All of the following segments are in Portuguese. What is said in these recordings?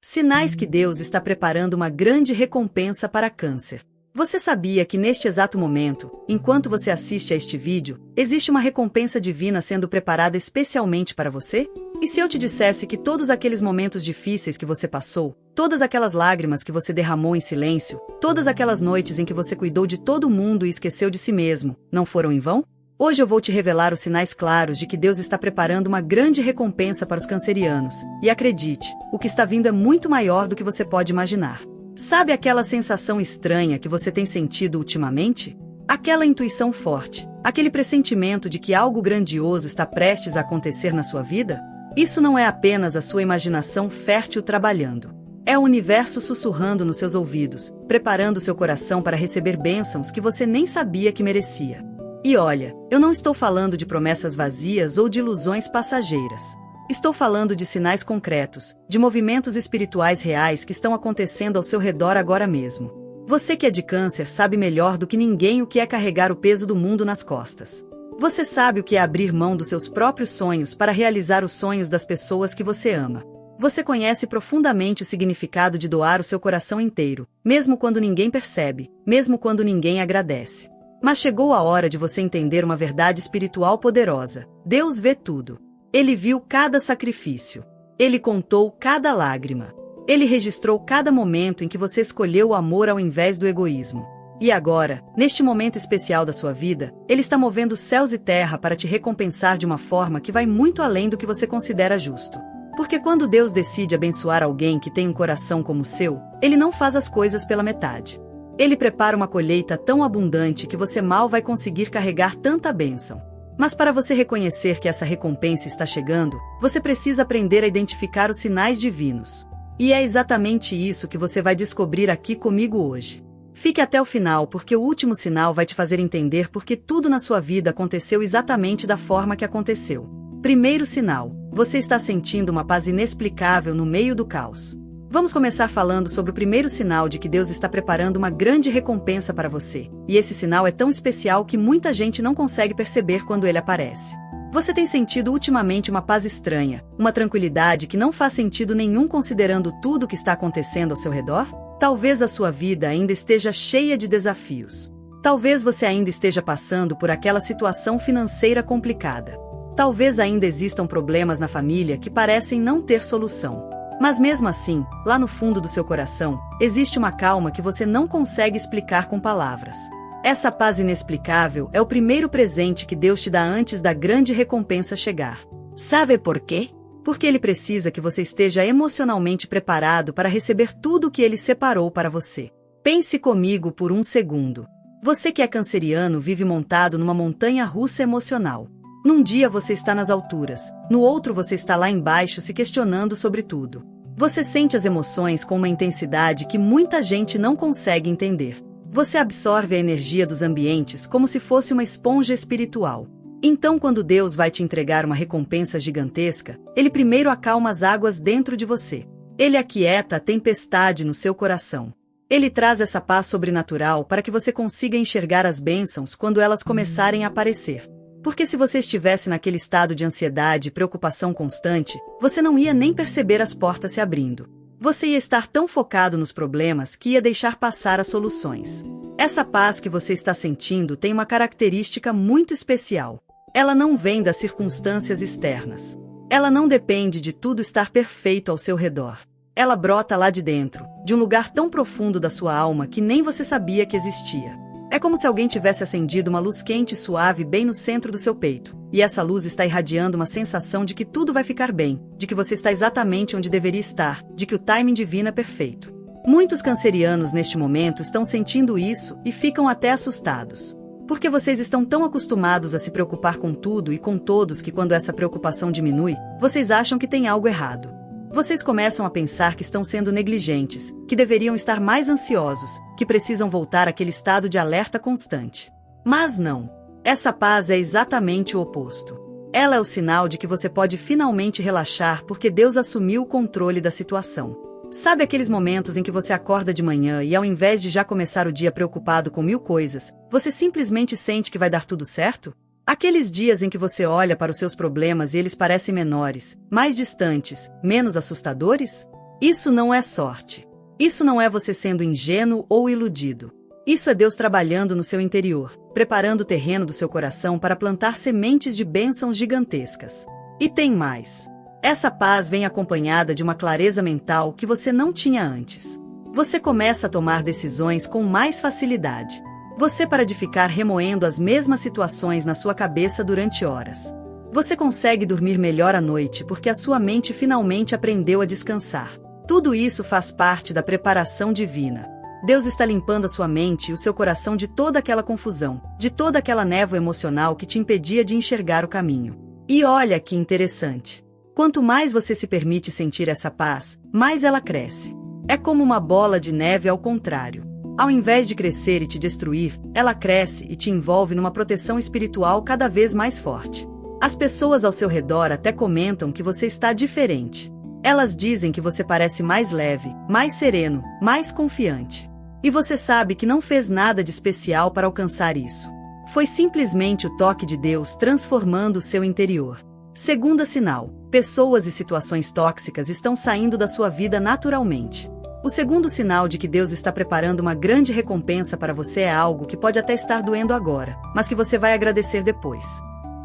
Sinais que Deus está preparando uma grande recompensa para Câncer. Você sabia que neste exato momento, enquanto você assiste a este vídeo, existe uma recompensa divina sendo preparada especialmente para você? E se eu te dissesse que todos aqueles momentos difíceis que você passou, todas aquelas lágrimas que você derramou em silêncio, todas aquelas noites em que você cuidou de todo mundo e esqueceu de si mesmo, não foram em vão? Hoje eu vou te revelar os sinais claros de que Deus está preparando uma grande recompensa para os cancerianos. E acredite, o que está vindo é muito maior do que você pode imaginar. Sabe aquela sensação estranha que você tem sentido ultimamente? Aquela intuição forte, aquele pressentimento de que algo grandioso está prestes a acontecer na sua vida? Isso não é apenas a sua imaginação fértil trabalhando. É o universo sussurrando nos seus ouvidos, preparando seu coração para receber bênçãos que você nem sabia que merecia. E olha, eu não estou falando de promessas vazias ou de ilusões passageiras. Estou falando de sinais concretos, de movimentos espirituais reais que estão acontecendo ao seu redor agora mesmo. Você que é de Câncer sabe melhor do que ninguém o que é carregar o peso do mundo nas costas. Você sabe o que é abrir mão dos seus próprios sonhos para realizar os sonhos das pessoas que você ama. Você conhece profundamente o significado de doar o seu coração inteiro, mesmo quando ninguém percebe, mesmo quando ninguém agradece. Mas chegou a hora de você entender uma verdade espiritual poderosa. Deus vê tudo. Ele viu cada sacrifício. Ele contou cada lágrima. Ele registrou cada momento em que você escolheu o amor ao invés do egoísmo. E agora, neste momento especial da sua vida, Ele está movendo céus e terra para te recompensar de uma forma que vai muito além do que você considera justo. Porque quando Deus decide abençoar alguém que tem um coração como o seu, Ele não faz as coisas pela metade. Ele prepara uma colheita tão abundante que você mal vai conseguir carregar tanta bênção. Mas para você reconhecer que essa recompensa está chegando, você precisa aprender a identificar os sinais divinos. E é exatamente isso que você vai descobrir aqui comigo hoje. Fique até o final porque o último sinal vai te fazer entender por que tudo na sua vida aconteceu exatamente da forma que aconteceu. Primeiro sinal, você está sentindo uma paz inexplicável no meio do caos. Vamos começar falando sobre o primeiro sinal de que Deus está preparando uma grande recompensa para você. E esse sinal é tão especial que muita gente não consegue perceber quando ele aparece. Você tem sentido ultimamente uma paz estranha, uma tranquilidade que não faz sentido nenhum considerando tudo o que está acontecendo ao seu redor? Talvez a sua vida ainda esteja cheia de desafios. Talvez você ainda esteja passando por aquela situação financeira complicada. Talvez ainda existam problemas na família que parecem não ter solução. Mas mesmo assim, lá no fundo do seu coração, existe uma calma que você não consegue explicar com palavras. Essa paz inexplicável é o primeiro presente que Deus te dá antes da grande recompensa chegar. Sabe por quê? Porque Ele precisa que você esteja emocionalmente preparado para receber tudo o que Ele separou para você. Pense comigo por um segundo. Você que é canceriano vive montado numa montanha russa emocional. Num dia você está nas alturas, no outro você está lá embaixo se questionando sobre tudo. Você sente as emoções com uma intensidade que muita gente não consegue entender. Você absorve a energia dos ambientes como se fosse uma esponja espiritual. Então, quando Deus vai te entregar uma recompensa gigantesca, Ele primeiro acalma as águas dentro de você. Ele aquieta a tempestade no seu coração. Ele traz essa paz sobrenatural para que você consiga enxergar as bênçãos quando elas começarem a aparecer. Porque se você estivesse naquele estado de ansiedade e preocupação constante, você não ia nem perceber as portas se abrindo. Você ia estar tão focado nos problemas que ia deixar passar as soluções. Essa paz que você está sentindo tem uma característica muito especial. Ela não vem das circunstâncias externas. Ela não depende de tudo estar perfeito ao seu redor. Ela brota lá de dentro, de um lugar tão profundo da sua alma que nem você sabia que existia. É como se alguém tivesse acendido uma luz quente e suave bem no centro do seu peito. E essa luz está irradiando uma sensação de que tudo vai ficar bem, de que você está exatamente onde deveria estar, de que o timing divino é perfeito. Muitos cancerianos neste momento estão sentindo isso e ficam até assustados. Porque vocês estão tão acostumados a se preocupar com tudo e com todos que quando essa preocupação diminui, vocês acham que tem algo errado. Vocês começam a pensar que estão sendo negligentes, que deveriam estar mais ansiosos, que precisam voltar àquele estado de alerta constante. Mas não. Essa paz é exatamente o oposto. Ela é o sinal de que você pode finalmente relaxar porque Deus assumiu o controle da situação. Sabe aqueles momentos em que você acorda de manhã e ao invés de já começar o dia preocupado com 1000 coisas, você simplesmente sente que vai dar tudo certo? Aqueles dias em que você olha para os seus problemas e eles parecem menores, mais distantes, menos assustadores? Isso não é sorte. Isso não é você sendo ingênuo ou iludido. Isso é Deus trabalhando no seu interior, preparando o terreno do seu coração para plantar sementes de bênçãos gigantescas. E tem mais. Essa paz vem acompanhada de uma clareza mental que você não tinha antes. Você começa a tomar decisões com mais facilidade. Você para de ficar remoendo as mesmas situações na sua cabeça durante horas. Você consegue dormir melhor à noite porque a sua mente finalmente aprendeu a descansar. Tudo isso faz parte da preparação divina. Deus está limpando a sua mente e o seu coração de toda aquela confusão, de toda aquela névoa emocional que te impedia de enxergar o caminho. E olha que interessante. Quanto mais você se permite sentir essa paz, mais ela cresce. É como uma bola de neve ao contrário. Ao invés de crescer e te destruir, ela cresce e te envolve numa proteção espiritual cada vez mais forte. As pessoas ao seu redor até comentam que você está diferente. Elas dizem que você parece mais leve, mais sereno, mais confiante. E você sabe que não fez nada de especial para alcançar isso. Foi simplesmente o toque de Deus transformando o seu interior. Segundo sinal, pessoas e situações tóxicas estão saindo da sua vida naturalmente. O segundo sinal de que Deus está preparando uma grande recompensa para você é algo que pode até estar doendo agora, mas que você vai agradecer depois.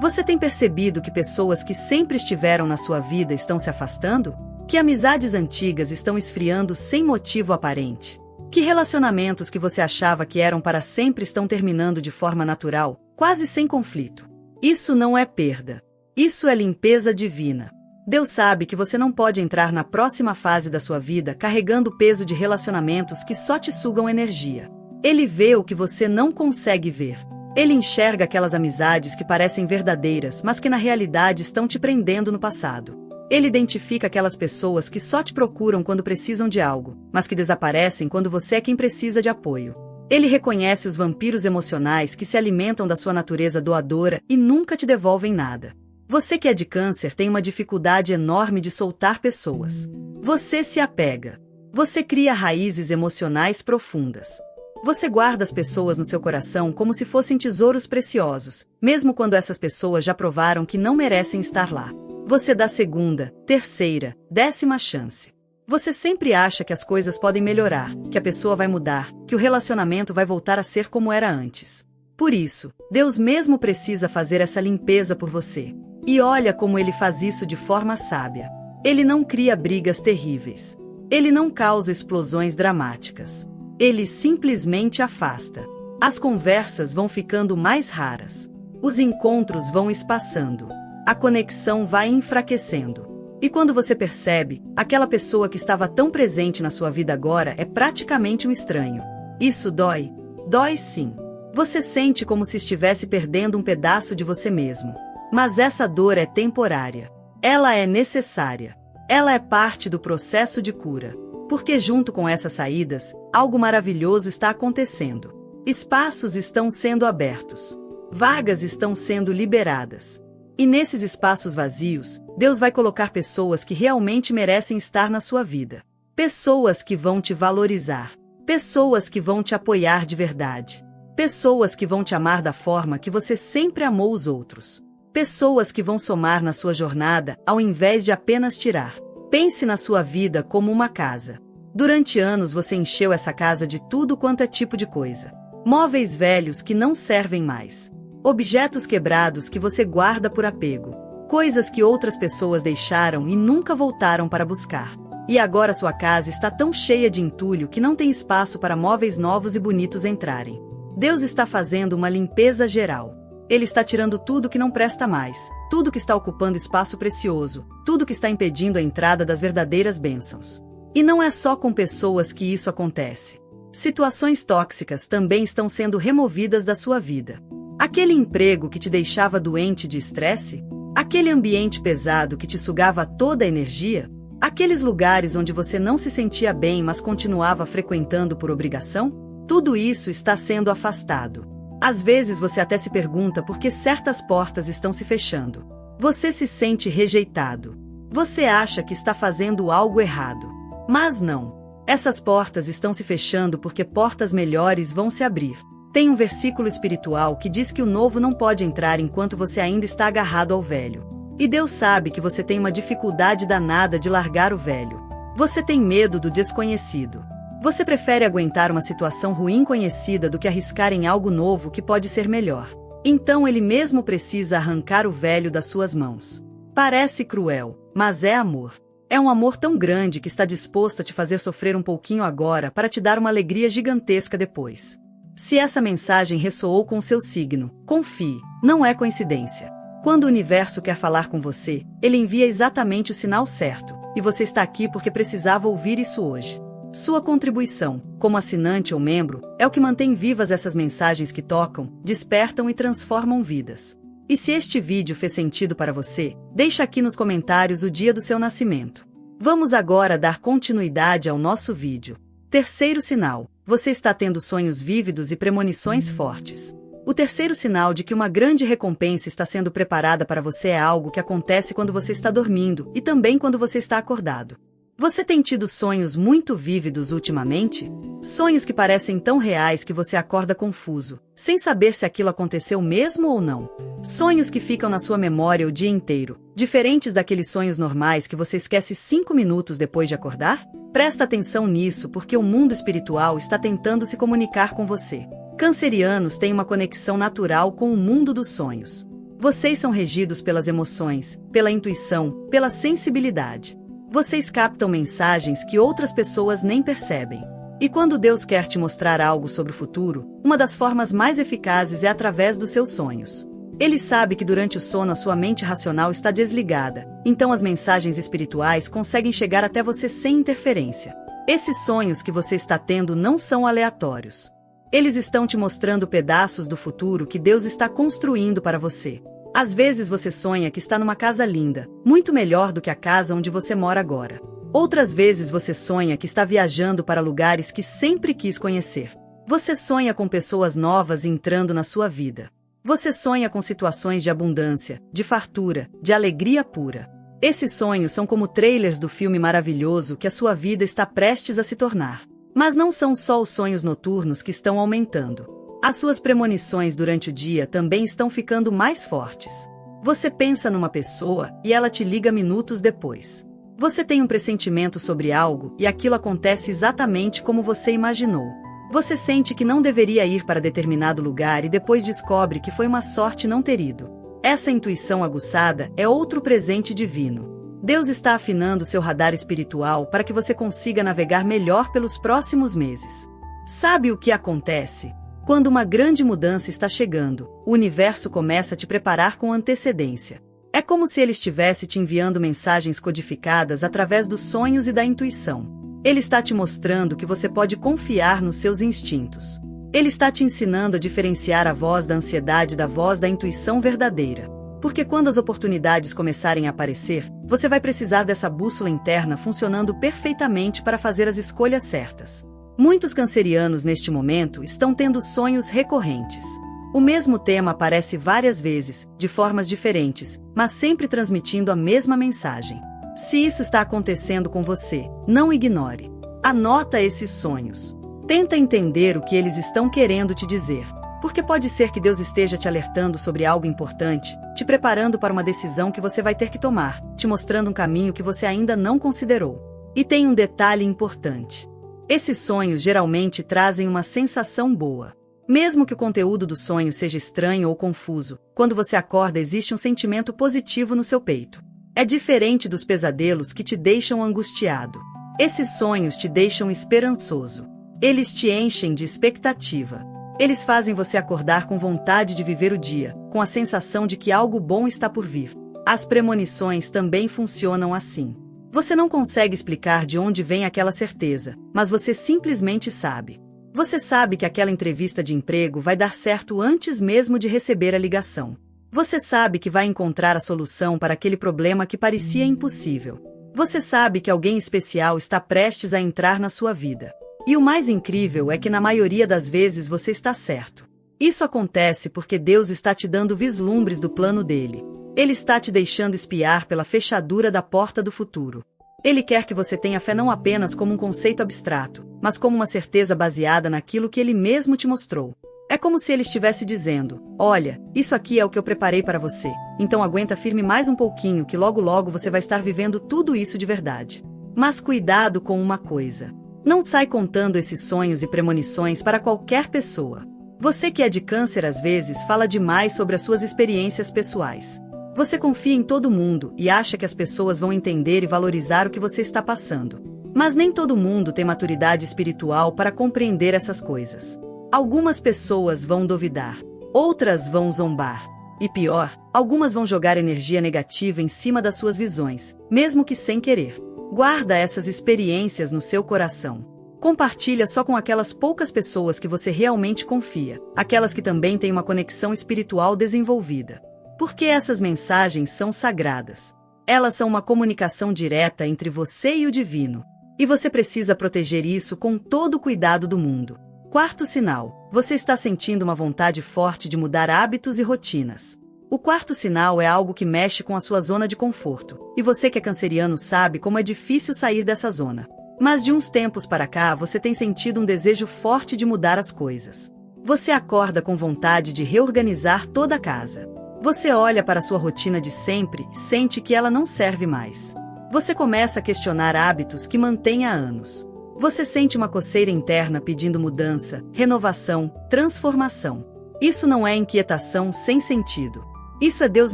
Você tem percebido que pessoas que sempre estiveram na sua vida estão se afastando? Que amizades antigas estão esfriando sem motivo aparente? Que relacionamentos que você achava que eram para sempre estão terminando de forma natural, quase sem conflito? Isso não é perda. Isso é limpeza divina. Deus sabe que você não pode entrar na próxima fase da sua vida carregando o peso de relacionamentos que só te sugam energia. Ele vê o que você não consegue ver. Ele enxerga aquelas amizades que parecem verdadeiras, mas que na realidade estão te prendendo no passado. Ele identifica aquelas pessoas que só te procuram quando precisam de algo, mas que desaparecem quando você é quem precisa de apoio. Ele reconhece os vampiros emocionais que se alimentam da sua natureza doadora e nunca te devolvem nada. Você que é de câncer tem uma dificuldade enorme de soltar pessoas. Você se apega. Você cria raízes emocionais profundas. Você guarda as pessoas no seu coração como se fossem tesouros preciosos, mesmo quando essas pessoas já provaram que não merecem estar lá. Você dá segunda, terceira, 10ª chance. Você sempre acha que as coisas podem melhorar, que a pessoa vai mudar, que o relacionamento vai voltar a ser como era antes. Por isso, Deus mesmo precisa fazer essa limpeza por você. E olha como ele faz isso de forma sábia. Ele não cria brigas terríveis. Ele não causa explosões dramáticas. Ele simplesmente afasta. As conversas vão ficando mais raras. Os encontros vão espaçando. A conexão vai enfraquecendo. E quando você percebe, aquela pessoa que estava tão presente na sua vida agora é praticamente um estranho. Isso dói? Dói sim. Você sente como se estivesse perdendo um pedaço de você mesmo. Mas essa dor é temporária. Ela é necessária. Ela é parte do processo de cura. Porque junto com essas saídas, algo maravilhoso está acontecendo. Espaços estão sendo abertos. Vagas estão sendo liberadas. E nesses espaços vazios, Deus vai colocar pessoas que realmente merecem estar na sua vida. Pessoas que vão te valorizar. Pessoas que vão te apoiar de verdade. Pessoas que vão te amar da forma que você sempre amou os outros. Pessoas que vão somar na sua jornada, ao invés de apenas tirar. Pense na sua vida como uma casa. Durante anos você encheu essa casa de tudo quanto é tipo de coisa. Móveis velhos que não servem mais. Objetos quebrados que você guarda por apego. Coisas que outras pessoas deixaram e nunca voltaram para buscar. E agora sua casa está tão cheia de entulho que não tem espaço para móveis novos e bonitos entrarem. Deus está fazendo uma limpeza geral. Ele está tirando tudo que não presta mais, tudo que está ocupando espaço precioso, tudo que está impedindo a entrada das verdadeiras bênçãos. E não é só com pessoas que isso acontece. Situações tóxicas também estão sendo removidas da sua vida. Aquele emprego que te deixava doente de estresse? Aquele ambiente pesado que te sugava toda a energia? Aqueles lugares onde você não se sentia bem, mas continuava frequentando por obrigação? Tudo isso está sendo afastado. Às vezes você até se pergunta por que certas portas estão se fechando. Você se sente rejeitado. Você acha que está fazendo algo errado. Mas não. Essas portas estão se fechando porque portas melhores vão se abrir. Tem um versículo espiritual que diz que o novo não pode entrar enquanto você ainda está agarrado ao velho. E Deus sabe que você tem uma dificuldade danada de largar o velho. Você tem medo do desconhecido. Você prefere aguentar uma situação ruim conhecida do que arriscar em algo novo que pode ser melhor. Então ele mesmo precisa arrancar o velho das suas mãos. Parece cruel, mas é amor. É um amor tão grande que está disposto a te fazer sofrer um pouquinho agora para te dar uma alegria gigantesca depois. Se essa mensagem ressoou com o seu signo, confie, não é coincidência. Quando o universo quer falar com você, ele envia exatamente o sinal certo, e você está aqui porque precisava ouvir isso hoje. Sua contribuição, como assinante ou membro, é o que mantém vivas essas mensagens que tocam, despertam e transformam vidas. E se este vídeo fez sentido para você, deixa aqui nos comentários o dia do seu nascimento. Vamos agora dar continuidade ao nosso vídeo. Terceiro sinal: você está tendo sonhos vívidos e premonições fortes. O terceiro sinal de que uma grande recompensa está sendo preparada para você é algo que acontece quando você está dormindo e também quando você está acordado. Você tem tido sonhos muito vívidos ultimamente? Sonhos que parecem tão reais que você acorda confuso, sem saber se aquilo aconteceu mesmo ou não. Sonhos que ficam na sua memória o dia inteiro, diferentes daqueles sonhos normais que você esquece 5 minutos depois de acordar? Presta atenção nisso porque o mundo espiritual está tentando se comunicar com você. Cancerianos têm uma conexão natural com o mundo dos sonhos. Vocês são regidos pelas emoções, pela intuição, pela sensibilidade. Vocês captam mensagens que outras pessoas nem percebem. E quando Deus quer te mostrar algo sobre o futuro, uma das formas mais eficazes é através dos seus sonhos. Ele sabe que durante o sono a sua mente racional está desligada, então as mensagens espirituais conseguem chegar até você sem interferência. Esses sonhos que você está tendo não são aleatórios. Eles estão te mostrando pedaços do futuro que Deus está construindo para você. Às vezes você sonha que está numa casa linda, muito melhor do que a casa onde você mora agora. Outras vezes você sonha que está viajando para lugares que sempre quis conhecer. Você sonha com pessoas novas entrando na sua vida. Você sonha com situações de abundância, de fartura, de alegria pura. Esses sonhos são como trailers do filme maravilhoso que a sua vida está prestes a se tornar. Mas não são só os sonhos noturnos que estão aumentando. As suas premonições durante o dia também estão ficando mais fortes. Você pensa numa pessoa e ela te liga minutos depois. Você tem um pressentimento sobre algo e aquilo acontece exatamente como você imaginou. Você sente que não deveria ir para determinado lugar e depois descobre que foi uma sorte não ter ido. Essa intuição aguçada é outro presente divino. Deus está afinando seu radar espiritual para que você consiga navegar melhor pelos próximos meses. Sabe o que acontece? Quando uma grande mudança está chegando, o universo começa a te preparar com antecedência. É como se ele estivesse te enviando mensagens codificadas através dos sonhos e da intuição. Ele está te mostrando que você pode confiar nos seus instintos. Ele está te ensinando a diferenciar a voz da ansiedade da voz da intuição verdadeira. Porque quando as oportunidades começarem a aparecer, você vai precisar dessa bússola interna funcionando perfeitamente para fazer as escolhas certas. Muitos cancerianos neste momento estão tendo sonhos recorrentes. O mesmo tema aparece várias vezes, de formas diferentes, mas sempre transmitindo a mesma mensagem. Se isso está acontecendo com você, não ignore. Anota esses sonhos. Tenta entender o que eles estão querendo te dizer. Porque pode ser que Deus esteja te alertando sobre algo importante, te preparando para uma decisão que você vai ter que tomar, te mostrando um caminho que você ainda não considerou. E tem um detalhe importante. Esses sonhos geralmente trazem uma sensação boa. Mesmo que o conteúdo do sonho seja estranho ou confuso, quando você acorda existe um sentimento positivo no seu peito. É diferente dos pesadelos que te deixam angustiado. Esses sonhos te deixam esperançoso. Eles te enchem de expectativa. Eles fazem você acordar com vontade de viver o dia, com a sensação de que algo bom está por vir. As premonições também funcionam assim. Você não consegue explicar de onde vem aquela certeza, mas você simplesmente sabe. Você sabe que aquela entrevista de emprego vai dar certo antes mesmo de receber a ligação. Você sabe que vai encontrar a solução para aquele problema que parecia impossível. Você sabe que alguém especial está prestes a entrar na sua vida. E o mais incrível é que na maioria das vezes você está certo. Isso acontece porque Deus está te dando vislumbres do plano dele. Ele está te deixando espiar pela fechadura da porta do futuro. Ele quer que você tenha fé não apenas como um conceito abstrato, mas como uma certeza baseada naquilo que ele mesmo te mostrou. É como se ele estivesse dizendo: olha, isso aqui é o que eu preparei para você, então aguenta firme mais um pouquinho que logo logo você vai estar vivendo tudo isso de verdade. Mas cuidado com uma coisa. Não sai contando esses sonhos e premonições para qualquer pessoa. Você que é de Câncer às vezes fala demais sobre as suas experiências pessoais. Você confia em todo mundo e acha que as pessoas vão entender e valorizar o que você está passando. Mas nem todo mundo tem maturidade espiritual para compreender essas coisas. Algumas pessoas vão duvidar, outras vão zombar. E pior, algumas vão jogar energia negativa em cima das suas visões, mesmo que sem querer. Guarda essas experiências no seu coração. Compartilha só com aquelas poucas pessoas que você realmente confia, aquelas que também têm uma conexão espiritual desenvolvida. Porque essas mensagens são sagradas. Elas são uma comunicação direta entre você e o divino. E você precisa proteger isso com todo o cuidado do mundo. Quarto sinal: você está sentindo uma vontade forte de mudar hábitos e rotinas. O quarto sinal é algo que mexe com a sua zona de conforto, e você que é canceriano sabe como é difícil sair dessa zona. Mas de uns tempos para cá você tem sentido um desejo forte de mudar as coisas. Você acorda com vontade de reorganizar toda a casa. Você olha para a sua rotina de sempre e sente que ela não serve mais. Você começa a questionar hábitos que mantém há anos. Você sente uma coceira interna pedindo mudança, renovação, transformação. Isso não é inquietação sem sentido. Isso é Deus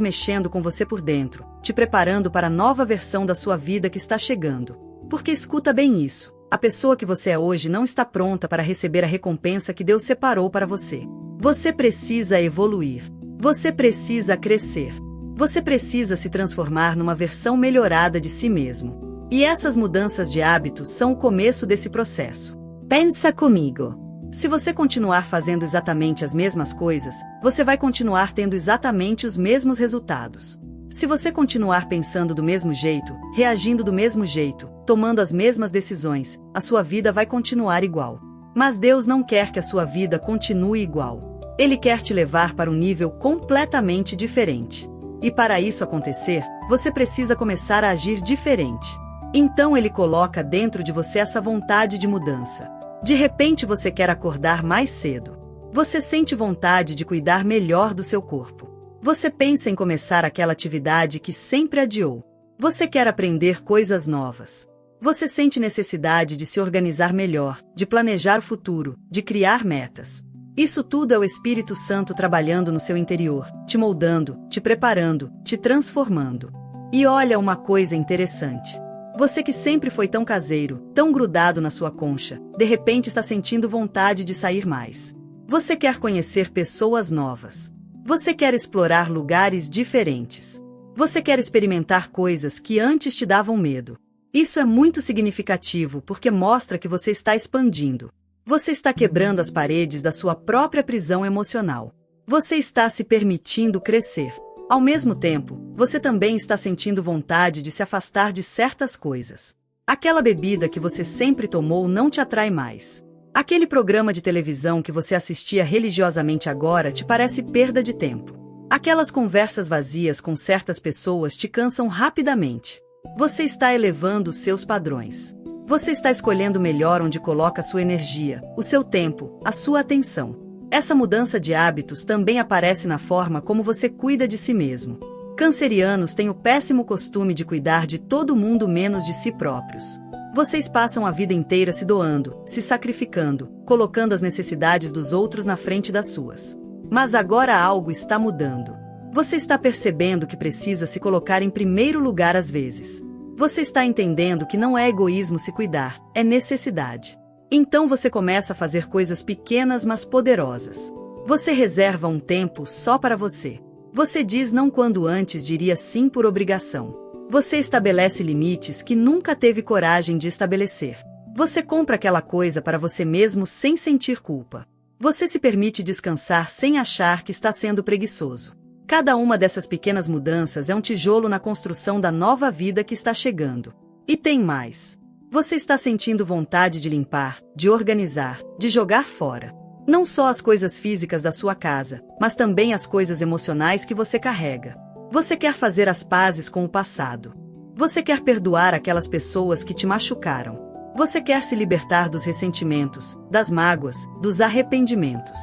mexendo com você por dentro, te preparando para a nova versão da sua vida que está chegando. Porque escuta bem isso, a pessoa que você é hoje não está pronta para receber a recompensa que Deus separou para você. Você precisa evoluir. Você precisa crescer. Você precisa se transformar numa versão melhorada de si mesmo. E essas mudanças de hábitos são o começo desse processo. Pensa comigo. Se você continuar fazendo exatamente as mesmas coisas, você vai continuar tendo exatamente os mesmos resultados. Se você continuar pensando do mesmo jeito, reagindo do mesmo jeito, tomando as mesmas decisões, a sua vida vai continuar igual. Mas Deus não quer que a sua vida continue igual. Ele quer te levar para um nível completamente diferente. E para isso acontecer, você precisa começar a agir diferente. Então Ele coloca dentro de você essa vontade de mudança. De repente você quer acordar mais cedo. Você sente vontade de cuidar melhor do seu corpo. Você pensa em começar aquela atividade que sempre adiou. Você quer aprender coisas novas. Você sente necessidade de se organizar melhor, de planejar o futuro, de criar metas. Isso tudo é o Espírito Santo trabalhando no seu interior, te moldando, te preparando, te transformando. E olha uma coisa interessante. Você que sempre foi tão caseiro, tão grudado na sua concha, de repente está sentindo vontade de sair mais. Você quer conhecer pessoas novas. Você quer explorar lugares diferentes. Você quer experimentar coisas que antes te davam medo. Isso é muito significativo porque mostra que você está expandindo. Você está quebrando as paredes da sua própria prisão emocional. Você está se permitindo crescer. Ao mesmo tempo, você também está sentindo vontade de se afastar de certas coisas. Aquela bebida que você sempre tomou não te atrai mais. Aquele programa de televisão que você assistia religiosamente agora te parece perda de tempo. Aquelas conversas vazias com certas pessoas te cansam rapidamente. Você está elevando os seus padrões. Você está escolhendo melhor onde coloca a sua energia, o seu tempo, a sua atenção. Essa mudança de hábitos também aparece na forma como você cuida de si mesmo. Cancerianos têm o péssimo costume de cuidar de todo mundo menos de si próprios. Vocês passam a vida inteira se doando, se sacrificando, colocando as necessidades dos outros na frente das suas. Mas agora algo está mudando. Você está percebendo que precisa se colocar em primeiro lugar às vezes. Você está entendendo que não é egoísmo se cuidar, é necessidade. Então você começa a fazer coisas pequenas mas poderosas. Você reserva um tempo só para você. Você diz não quando antes diria sim por obrigação. Você estabelece limites que nunca teve coragem de estabelecer. Você compra aquela coisa para você mesmo sem sentir culpa. Você se permite descansar sem achar que está sendo preguiçoso. Cada uma dessas pequenas mudanças é um tijolo na construção da nova vida que está chegando. E tem mais. Você está sentindo vontade de limpar, de organizar, de jogar fora. Não só as coisas físicas da sua casa, mas também as coisas emocionais que você carrega. Você quer fazer as pazes com o passado. Você quer perdoar aquelas pessoas que te machucaram. Você quer se libertar dos ressentimentos, das mágoas, dos arrependimentos.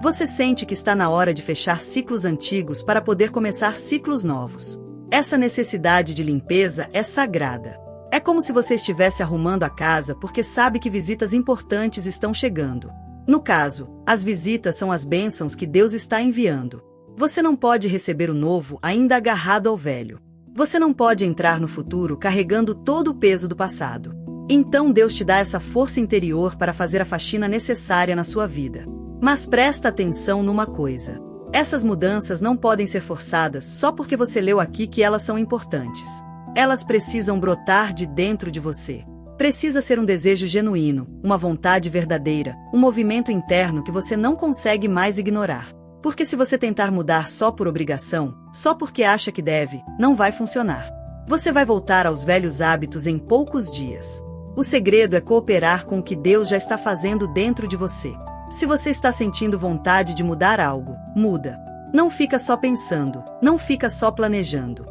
Você sente que está na hora de fechar ciclos antigos para poder começar ciclos novos. Essa necessidade de limpeza é sagrada. É como se você estivesse arrumando a casa porque sabe que visitas importantes estão chegando. No caso, as visitas são as bênçãos que Deus está enviando. Você não pode receber o novo ainda agarrado ao velho. Você não pode entrar no futuro carregando todo o peso do passado. Então Deus te dá essa força interior para fazer a faxina necessária na sua vida. Mas presta atenção numa coisa. Essas mudanças não podem ser forçadas só porque você leu aqui que elas são importantes. Elas precisam brotar de dentro de você. Precisa ser um desejo genuíno, uma vontade verdadeira, um movimento interno que você não consegue mais ignorar. Porque se você tentar mudar só por obrigação, só porque acha que deve, não vai funcionar. Você vai voltar aos velhos hábitos em poucos dias. O segredo é cooperar com o que Deus já está fazendo dentro de você. Se você está sentindo vontade de mudar algo, muda. Não fica só pensando, não fica só planejando.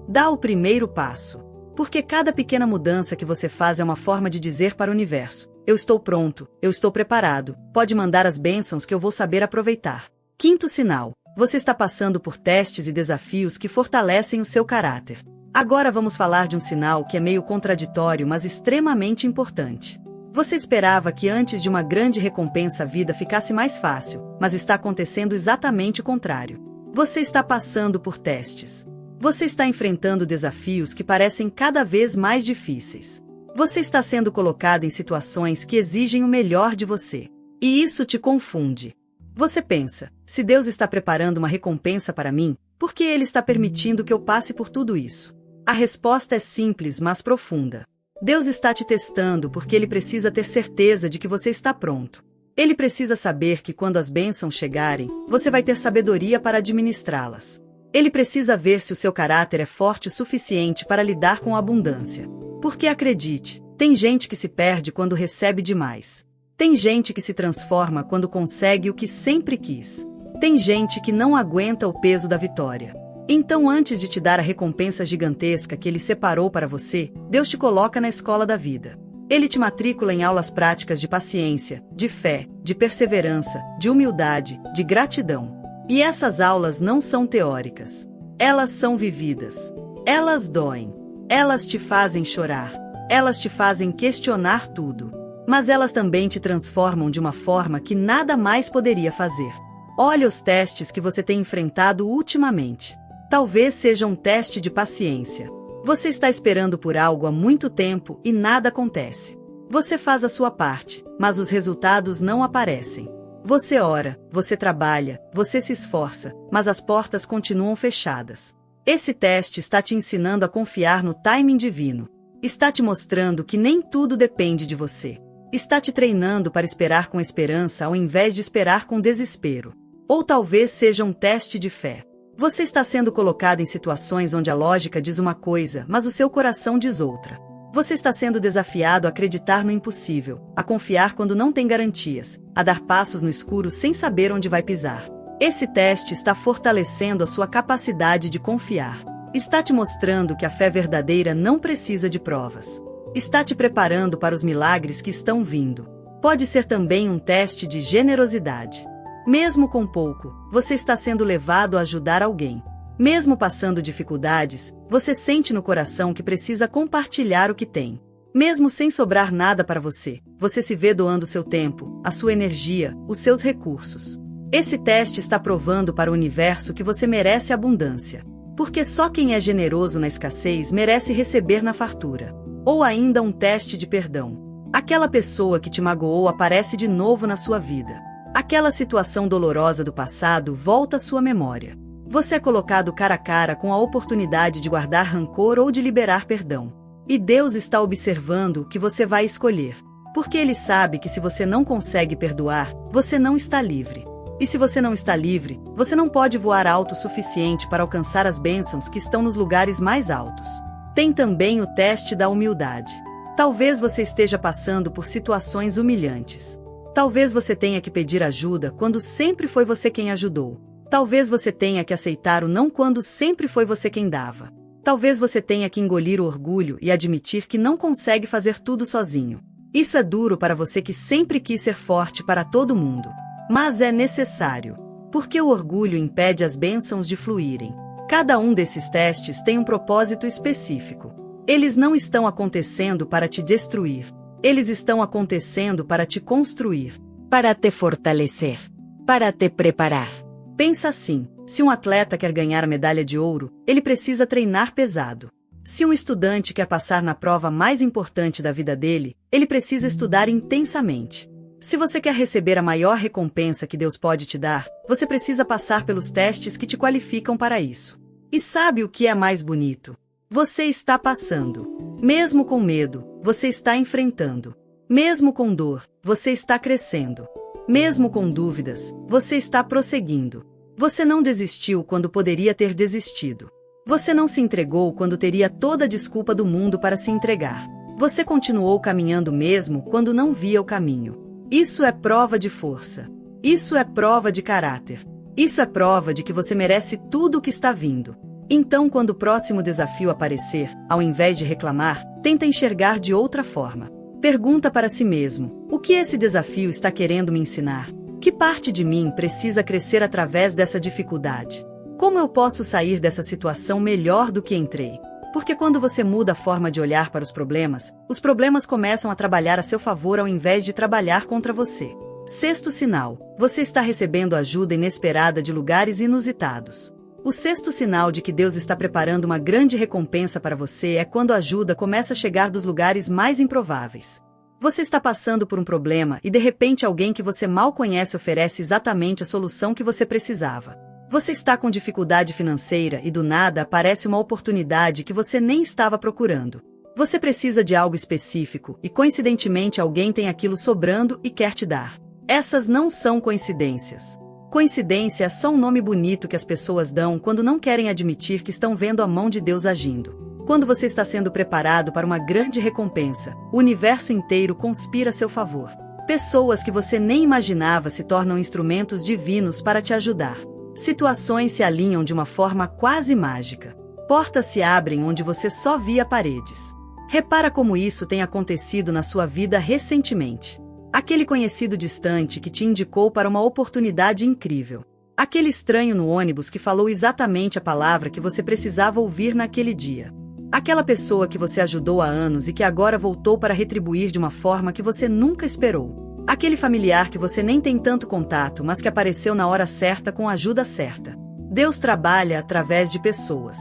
Dá o primeiro passo. Porque cada pequena mudança que você faz é uma forma de dizer para o universo: eu estou pronto, eu estou preparado, pode mandar as bênçãos que eu vou saber aproveitar. Quinto sinal: você está passando por testes e desafios que fortalecem o seu caráter. Agora vamos falar de um sinal que é meio contraditório, mas extremamente importante. Você esperava que antes de uma grande recompensa a vida ficasse mais fácil, mas está acontecendo exatamente o contrário. Você está passando por testes. Você está enfrentando desafios que parecem cada vez mais difíceis. Você está sendo colocado em situações que exigem o melhor de você. E isso te confunde. Você pensa: se Deus está preparando uma recompensa para mim, por que Ele está permitindo que eu passe por tudo isso? A resposta é simples, mas profunda. Deus está te testando porque Ele precisa ter certeza de que você está pronto. Ele precisa saber que quando as bênçãos chegarem, você vai ter sabedoria para administrá-las. Ele precisa ver se o seu caráter é forte o suficiente para lidar com a abundância. Porque acredite, tem gente que se perde quando recebe demais. Tem gente que se transforma quando consegue o que sempre quis. Tem gente que não aguenta o peso da vitória. Então, antes de te dar a recompensa gigantesca que Ele separou para você, Deus te coloca na escola da vida. Ele te matricula em aulas práticas de paciência, de fé, de perseverança, de humildade, de gratidão. E essas aulas não são teóricas. Elas são vividas. Elas doem. Elas te fazem chorar. Elas te fazem questionar tudo. Mas elas também te transformam de uma forma que nada mais poderia fazer. Olha os testes que você tem enfrentado ultimamente. Talvez seja um teste de paciência. Você está esperando por algo há muito tempo e nada acontece. Você faz a sua parte, mas os resultados não aparecem. Você ora, você trabalha, você se esforça, mas as portas continuam fechadas. Esse teste está te ensinando a confiar no timing divino. Está te mostrando que nem tudo depende de você. Está te treinando para esperar com esperança ao invés de esperar com desespero. Ou talvez seja um teste de fé. Você está sendo colocado em situações onde a lógica diz uma coisa, mas o seu coração diz outra. Você está sendo desafiado a acreditar no impossível, a confiar quando não tem garantias, a dar passos no escuro sem saber onde vai pisar. Esse teste está fortalecendo a sua capacidade de confiar. Está te mostrando que a fé verdadeira não precisa de provas. Está te preparando para os milagres que estão vindo. Pode ser também um teste de generosidade. Mesmo com pouco, você está sendo levado a ajudar alguém. Mesmo passando dificuldades, você sente no coração que precisa compartilhar o que tem. Mesmo sem sobrar nada para você, você se vê doando seu tempo, a sua energia, os seus recursos. Esse teste está provando para o universo que você merece abundância. Porque só quem é generoso na escassez merece receber na fartura. Ou ainda um teste de perdão. Aquela pessoa que te magoou aparece de novo na sua vida. Aquela situação dolorosa do passado volta à sua memória. Você é colocado cara a cara com a oportunidade de guardar rancor ou de liberar perdão. E Deus está observando o que você vai escolher. Porque Ele sabe que se você não consegue perdoar, você não está livre. E se você não está livre, você não pode voar alto o suficiente para alcançar as bênçãos que estão nos lugares mais altos. Tem também o teste da humildade. Talvez você esteja passando por situações humilhantes. Talvez você tenha que pedir ajuda quando sempre foi você quem ajudou. Talvez você tenha que aceitar o não quando sempre foi você quem dava. Talvez você tenha que engolir o orgulho e admitir que não consegue fazer tudo sozinho. Isso é duro para você que sempre quis ser forte para todo mundo. Mas é necessário. Porque o orgulho impede as bênçãos de fluírem. Cada um desses testes tem um propósito específico. Eles não estão acontecendo para te destruir. Eles estão acontecendo para te construir, para te fortalecer, para te preparar. Pensa assim: se um atleta quer ganhar a medalha de ouro, ele precisa treinar pesado. Se um estudante quer passar na prova mais importante da vida dele, ele precisa estudar intensamente. Se você quer receber a maior recompensa que Deus pode te dar, você precisa passar pelos testes que te qualificam para isso. E sabe o que é mais bonito? Você está passando. Mesmo com medo, você está enfrentando. Mesmo com dor, você está crescendo. Mesmo com dúvidas, você está prosseguindo. Você não desistiu quando poderia ter desistido. Você não se entregou quando teria toda a desculpa do mundo para se entregar. Você continuou caminhando mesmo quando não via o caminho. Isso é prova de força. Isso é prova de caráter. Isso é prova de que você merece tudo o que está vindo. Então, quando o próximo desafio aparecer, ao invés de reclamar, tenta enxergar de outra forma. Pergunta para si mesmo: o que esse desafio está querendo me ensinar? Que parte de mim precisa crescer através dessa dificuldade? Como eu posso sair dessa situação melhor do que entrei? Porque quando você muda a forma de olhar para os problemas começam a trabalhar a seu favor ao invés de trabalhar contra você. Sexto sinal: você está recebendo ajuda inesperada de lugares inusitados. O sexto sinal de que Deus está preparando uma grande recompensa para você é quando a ajuda começa a chegar dos lugares mais improváveis. Você está passando por um problema e de repente alguém que você mal conhece oferece exatamente a solução que você precisava. Você está com dificuldade financeira e do nada aparece uma oportunidade que você nem estava procurando. Você precisa de algo específico e coincidentemente alguém tem aquilo sobrando e quer te dar. Essas não são coincidências. Coincidência é só um nome bonito que as pessoas dão quando não querem admitir que estão vendo a mão de Deus agindo. Quando você está sendo preparado para uma grande recompensa, o universo inteiro conspira a seu favor. Pessoas que você nem imaginava se tornam instrumentos divinos para te ajudar. Situações se alinham de uma forma quase mágica. Portas se abrem onde você só via paredes. Repara como isso tem acontecido na sua vida recentemente. Aquele conhecido distante que te indicou para uma oportunidade incrível. Aquele estranho no ônibus que falou exatamente a palavra que você precisava ouvir naquele dia. Aquela pessoa que você ajudou há anos e que agora voltou para retribuir de uma forma que você nunca esperou. Aquele familiar que você nem tem tanto contato, mas que apareceu na hora certa com a ajuda certa. Deus trabalha através de pessoas.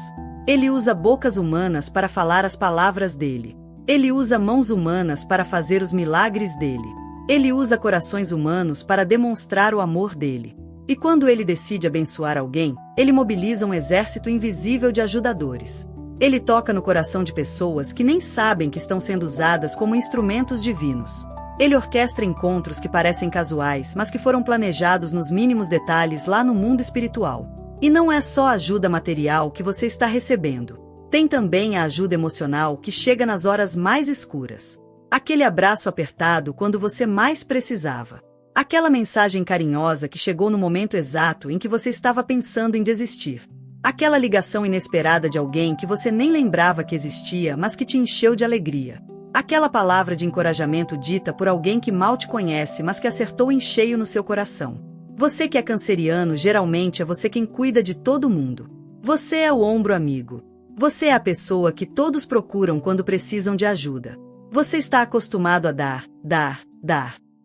Ele usa bocas humanas para falar as palavras dele. Ele usa mãos humanas para fazer os milagres dele. Ele usa corações humanos para demonstrar o amor dele. E quando ele decide abençoar alguém, ele mobiliza um exército invisível de ajudadores. Ele toca no coração de pessoas que nem sabem que estão sendo usadas como instrumentos divinos. Ele orquestra encontros que parecem casuais, mas que foram planejados nos mínimos detalhes lá no mundo espiritual. E não é só a ajuda material que você está recebendo. Tem também a ajuda emocional que chega nas horas mais escuras. Aquele abraço apertado quando você mais precisava. Aquela mensagem carinhosa que chegou no momento exato em que você estava pensando em desistir. Aquela ligação inesperada de alguém que você nem lembrava que existia, mas que te encheu de alegria. Aquela palavra de encorajamento dita por alguém que mal te conhece, mas que acertou em cheio no seu coração. Você que é canceriano, geralmente é você quem cuida de todo mundo. Você é o ombro amigo. Você é a pessoa que todos procuram quando precisam de ajuda. Você está acostumado a dar.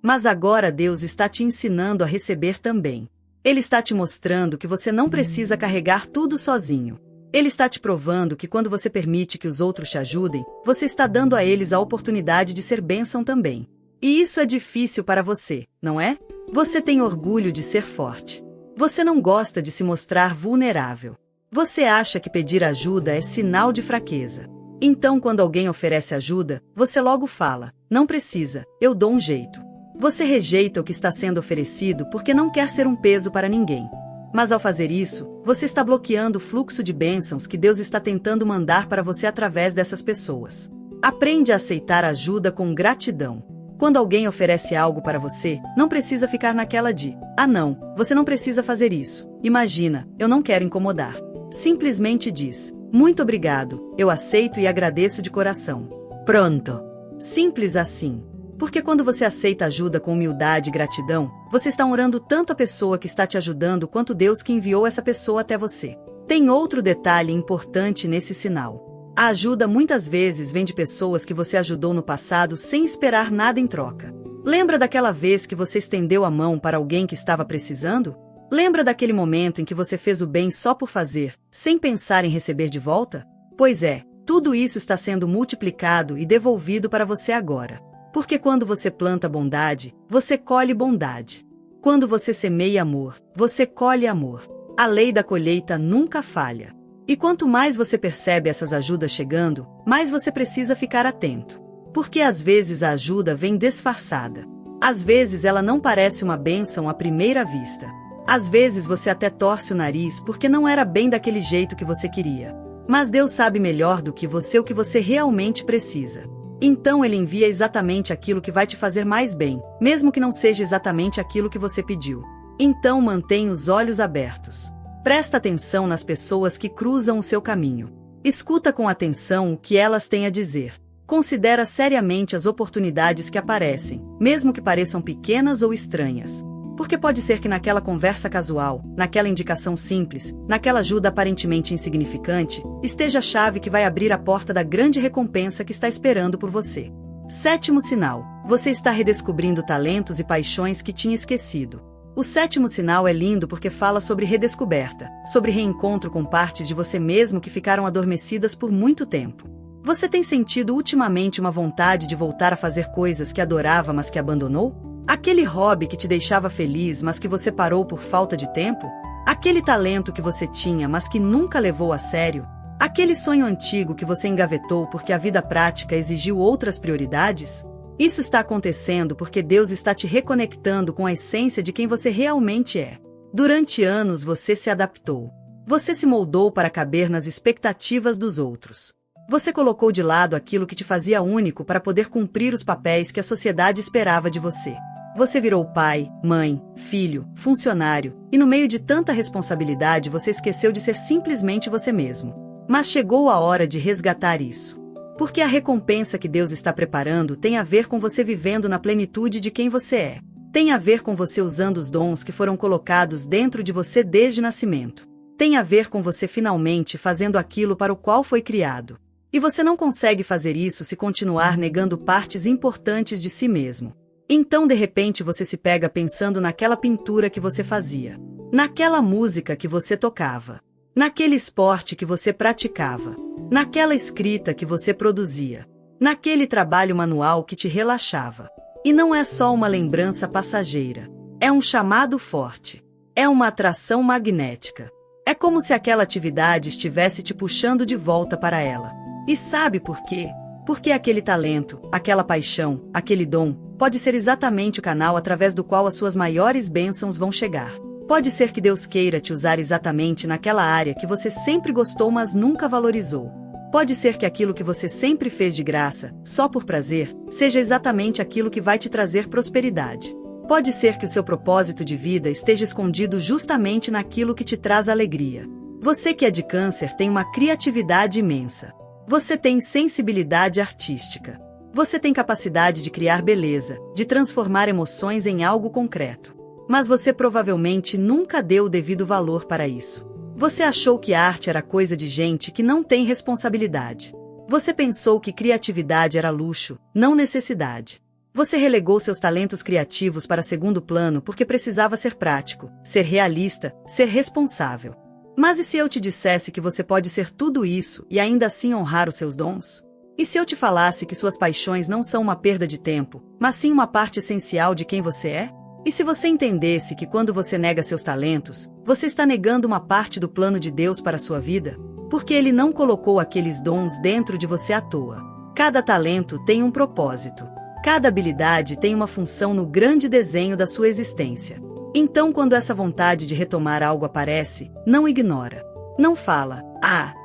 Mas agora Deus está te ensinando a receber também. Ele está te mostrando que você não precisa carregar tudo sozinho. Ele está te provando que quando você permite que os outros te ajudem, você está dando a eles a oportunidade de ser bênção também. E isso é difícil para você, não é? Você tem orgulho de ser forte. Você não gosta de se mostrar vulnerável. Você acha que pedir ajuda é sinal de fraqueza. Então, quando alguém oferece ajuda, você logo fala: não precisa, eu dou um jeito. Você rejeita o que está sendo oferecido porque não quer ser um peso para ninguém. Mas ao fazer isso, você está bloqueando o fluxo de bênçãos que Deus está tentando mandar para você através dessas pessoas. Aprende a aceitar ajuda com gratidão. Quando alguém oferece algo para você, não precisa ficar naquela de: ah não, você não precisa fazer isso. Imagina, eu não quero incomodar. Simplesmente diz: muito obrigado, eu aceito e agradeço de coração. Pronto. Simples assim. Porque quando você aceita ajuda com humildade e gratidão, você está honrando tanto a pessoa que está te ajudando quanto Deus que enviou essa pessoa até você. Tem outro detalhe importante nesse sinal. A ajuda muitas vezes vem de pessoas que você ajudou no passado sem esperar nada em troca. Lembra daquela vez que você estendeu a mão para alguém que estava precisando? Lembra daquele momento em que você fez o bem só por fazer, sem pensar em receber de volta? Pois é, tudo isso está sendo multiplicado e devolvido para você agora. Porque quando você planta bondade, você colhe bondade. Quando você semeia amor, você colhe amor. A lei da colheita nunca falha. E quanto mais você percebe essas ajudas chegando, mais você precisa ficar atento. Porque às vezes a ajuda vem disfarçada. Às vezes ela não parece uma bênção à primeira vista. Às vezes você até torce o nariz porque não era bem daquele jeito que você queria. Mas Deus sabe melhor do que você o que você realmente precisa. Então Ele envia exatamente aquilo que vai te fazer mais bem, mesmo que não seja exatamente aquilo que você pediu. Então mantenha os olhos abertos. Presta atenção nas pessoas que cruzam o seu caminho. Escuta com atenção o que elas têm a dizer. Considera seriamente as oportunidades que aparecem, mesmo que pareçam pequenas ou estranhas. Porque pode ser que naquela conversa casual, naquela indicação simples, naquela ajuda aparentemente insignificante, esteja a chave que vai abrir a porta da grande recompensa que está esperando por você. 7º sinal: você está redescobrindo talentos e paixões que tinha esquecido. O 7º sinal é lindo porque fala sobre redescoberta, sobre reencontro com partes de você mesmo que ficaram adormecidas por muito tempo. Você tem sentido ultimamente uma vontade de voltar a fazer coisas que adorava mas que abandonou? Aquele hobby que te deixava feliz mas que você parou por falta de tempo? Aquele talento que você tinha mas que nunca levou a sério? Aquele sonho antigo que você engavetou porque a vida prática exigiu outras prioridades? Isso está acontecendo porque Deus está te reconectando com a essência de quem você realmente é. Durante anos você se adaptou. Você se moldou para caber nas expectativas dos outros. Você colocou de lado aquilo que te fazia único para poder cumprir os papéis que a sociedade esperava de você. Você virou pai, mãe, filho, funcionário, e no meio de tanta responsabilidade você esqueceu de ser simplesmente você mesmo. Mas chegou a hora de resgatar isso. Porque a recompensa que Deus está preparando tem a ver com você vivendo na plenitude de quem você é. Tem a ver com você usando os dons que foram colocados dentro de você desde nascimento. Tem a ver com você finalmente fazendo aquilo para o qual foi criado. E você não consegue fazer isso se continuar negando partes importantes de si mesmo. Então de repente você se pega pensando naquela pintura que você fazia, naquela música que você tocava, naquele esporte que você praticava, naquela escrita que você produzia, naquele trabalho manual que te relaxava. E não é só uma lembrança passageira. É um chamado forte. É uma atração magnética. É como se aquela atividade estivesse te puxando de volta para ela. E sabe por quê? Porque aquele talento, aquela paixão, aquele dom, pode ser exatamente o canal através do qual as suas maiores bênçãos vão chegar. Pode ser que Deus queira te usar exatamente naquela área que você sempre gostou mas nunca valorizou. Pode ser que aquilo que você sempre fez de graça, só por prazer, seja exatamente aquilo que vai te trazer prosperidade. Pode ser que o seu propósito de vida esteja escondido justamente naquilo que te traz alegria. Você que é de Câncer tem uma criatividade imensa. Você tem sensibilidade artística. Você tem capacidade de criar beleza, de transformar emoções em algo concreto. Mas você provavelmente nunca deu o devido valor para isso. Você achou que arte era coisa de gente que não tem responsabilidade. Você pensou que criatividade era luxo, não necessidade. Você relegou seus talentos criativos para segundo plano porque precisava ser prático, ser realista, ser responsável. Mas e se eu te dissesse que você pode ser tudo isso e ainda assim honrar os seus dons? E se eu te falasse que suas paixões não são uma perda de tempo, mas sim uma parte essencial de quem você é? E se você entendesse que quando você nega seus talentos, você está negando uma parte do plano de Deus para a sua vida? Porque Ele não colocou aqueles dons dentro de você à toa. Cada talento tem um propósito. Cada habilidade tem uma função no grande desenho da sua existência. Então, quando essa vontade de retomar algo aparece, não ignora. Não fala,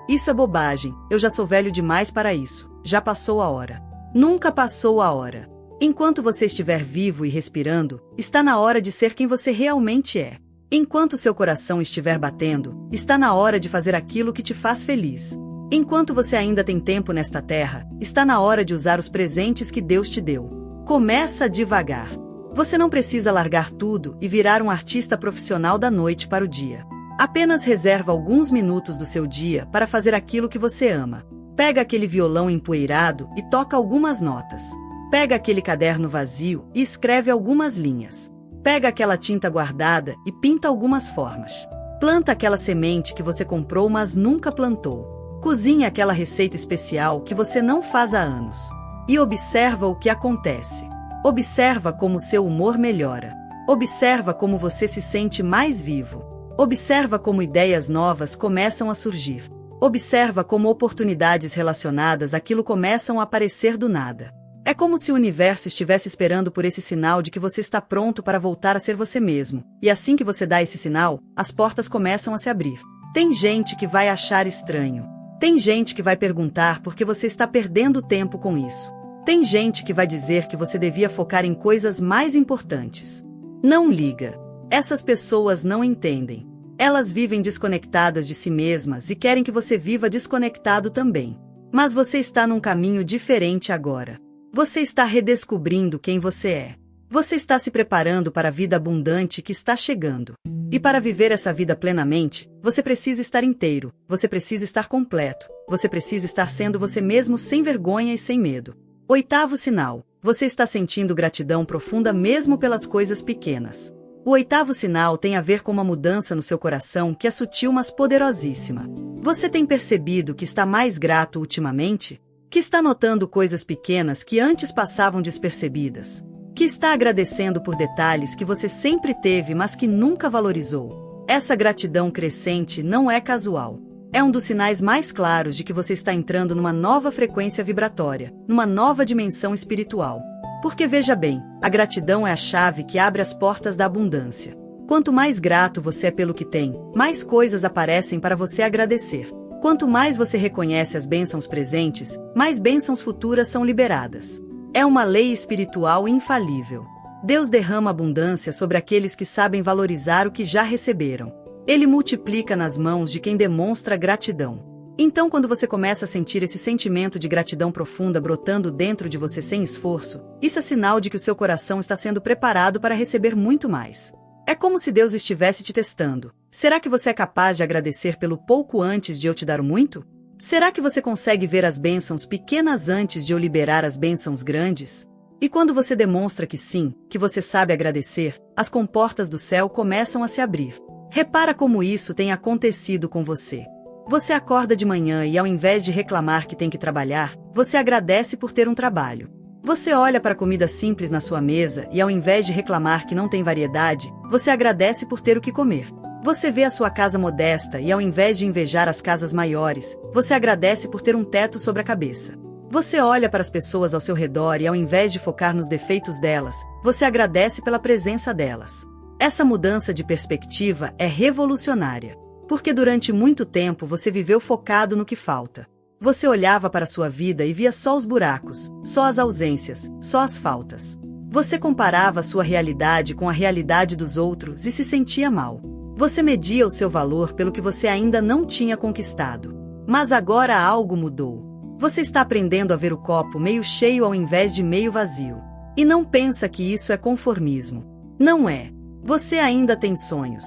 isso é bobagem, eu já sou velho demais para isso, já passou a hora. Nunca passou a hora. Enquanto você estiver vivo e respirando, está na hora de ser quem você realmente é. Enquanto seu coração estiver batendo, está na hora de fazer aquilo que te faz feliz. Enquanto você ainda tem tempo nesta terra, está na hora de usar os presentes que Deus te deu. Começa devagar. Você não precisa largar tudo e virar um artista profissional da noite para o dia. Apenas reserva alguns minutos do seu dia para fazer aquilo que você ama. Pega aquele violão empoeirado e toca algumas notas. Pega aquele caderno vazio e escreve algumas linhas. Pega aquela tinta guardada e pinta algumas formas. Planta aquela semente que você comprou, mas nunca plantou. Cozinha aquela receita especial que você não faz há anos. E observa o que acontece. Observa como seu humor melhora. Observa como você se sente mais vivo. Observa como ideias novas começam a surgir. Observa como oportunidades relacionadas àquilo começam a aparecer do nada. É como se o universo estivesse esperando por esse sinal de que você está pronto para voltar a ser você mesmo. E assim que você dá esse sinal, as portas começam a se abrir. Tem gente que vai achar estranho. Tem gente que vai perguntar por que você está perdendo tempo com isso. Tem gente que vai dizer que você devia focar em coisas mais importantes. Não liga. Essas pessoas não entendem. Elas vivem desconectadas de si mesmas e querem que você viva desconectado também. Mas você está num caminho diferente agora. Você está redescobrindo quem você é. Você está se preparando para a vida abundante que está chegando. E para viver essa vida plenamente, você precisa estar inteiro, você precisa estar completo, você precisa estar sendo você mesmo sem vergonha e sem medo. 8º sinal. Você está sentindo gratidão profunda mesmo pelas coisas pequenas. O 8º sinal tem a ver com uma mudança no seu coração que é sutil, mas poderosíssima. Você tem percebido que está mais grato ultimamente? Que está notando coisas pequenas que antes passavam despercebidas? Que está agradecendo por detalhes que você sempre teve, mas que nunca valorizou? Essa gratidão crescente não é casual. É um dos sinais mais claros de que você está entrando numa nova frequência vibratória, numa nova dimensão espiritual. Porque veja bem, a gratidão é a chave que abre as portas da abundância. Quanto mais grato você é pelo que tem, mais coisas aparecem para você agradecer. Quanto mais você reconhece as bênçãos presentes, mais bênçãos futuras são liberadas. É uma lei espiritual infalível. Deus derrama abundância sobre aqueles que sabem valorizar o que já receberam. Ele multiplica nas mãos de quem demonstra gratidão. Então, quando você começa a sentir esse sentimento de gratidão profunda brotando dentro de você sem esforço, isso é sinal de que o seu coração está sendo preparado para receber muito mais. É como se Deus estivesse te testando. Será que você é capaz de agradecer pelo pouco antes de eu te dar o muito? Será que você consegue ver as bênçãos pequenas antes de eu liberar as bênçãos grandes? E quando você demonstra que sim, que você sabe agradecer, as comportas do céu começam a se abrir. Repara como isso tem acontecido com você. Você acorda de manhã e ao invés de reclamar que tem que trabalhar, você agradece por ter um trabalho. Você olha para a comida simples na sua mesa e ao invés de reclamar que não tem variedade, você agradece por ter o que comer. Você vê a sua casa modesta e ao invés de invejar as casas maiores, você agradece por ter um teto sobre a cabeça. Você olha para as pessoas ao seu redor e ao invés de focar nos defeitos delas, você agradece pela presença delas. Essa mudança de perspectiva é revolucionária. Porque durante muito tempo você viveu focado no que falta. Você olhava para a sua vida e via só os buracos, só as ausências, só as faltas. Você comparava a sua realidade com a realidade dos outros e se sentia mal. Você media o seu valor pelo que você ainda não tinha conquistado. Mas agora algo mudou. Você está aprendendo a ver o copo meio cheio ao invés de meio vazio. E não pensa que isso é conformismo. Não é. Você ainda tem sonhos.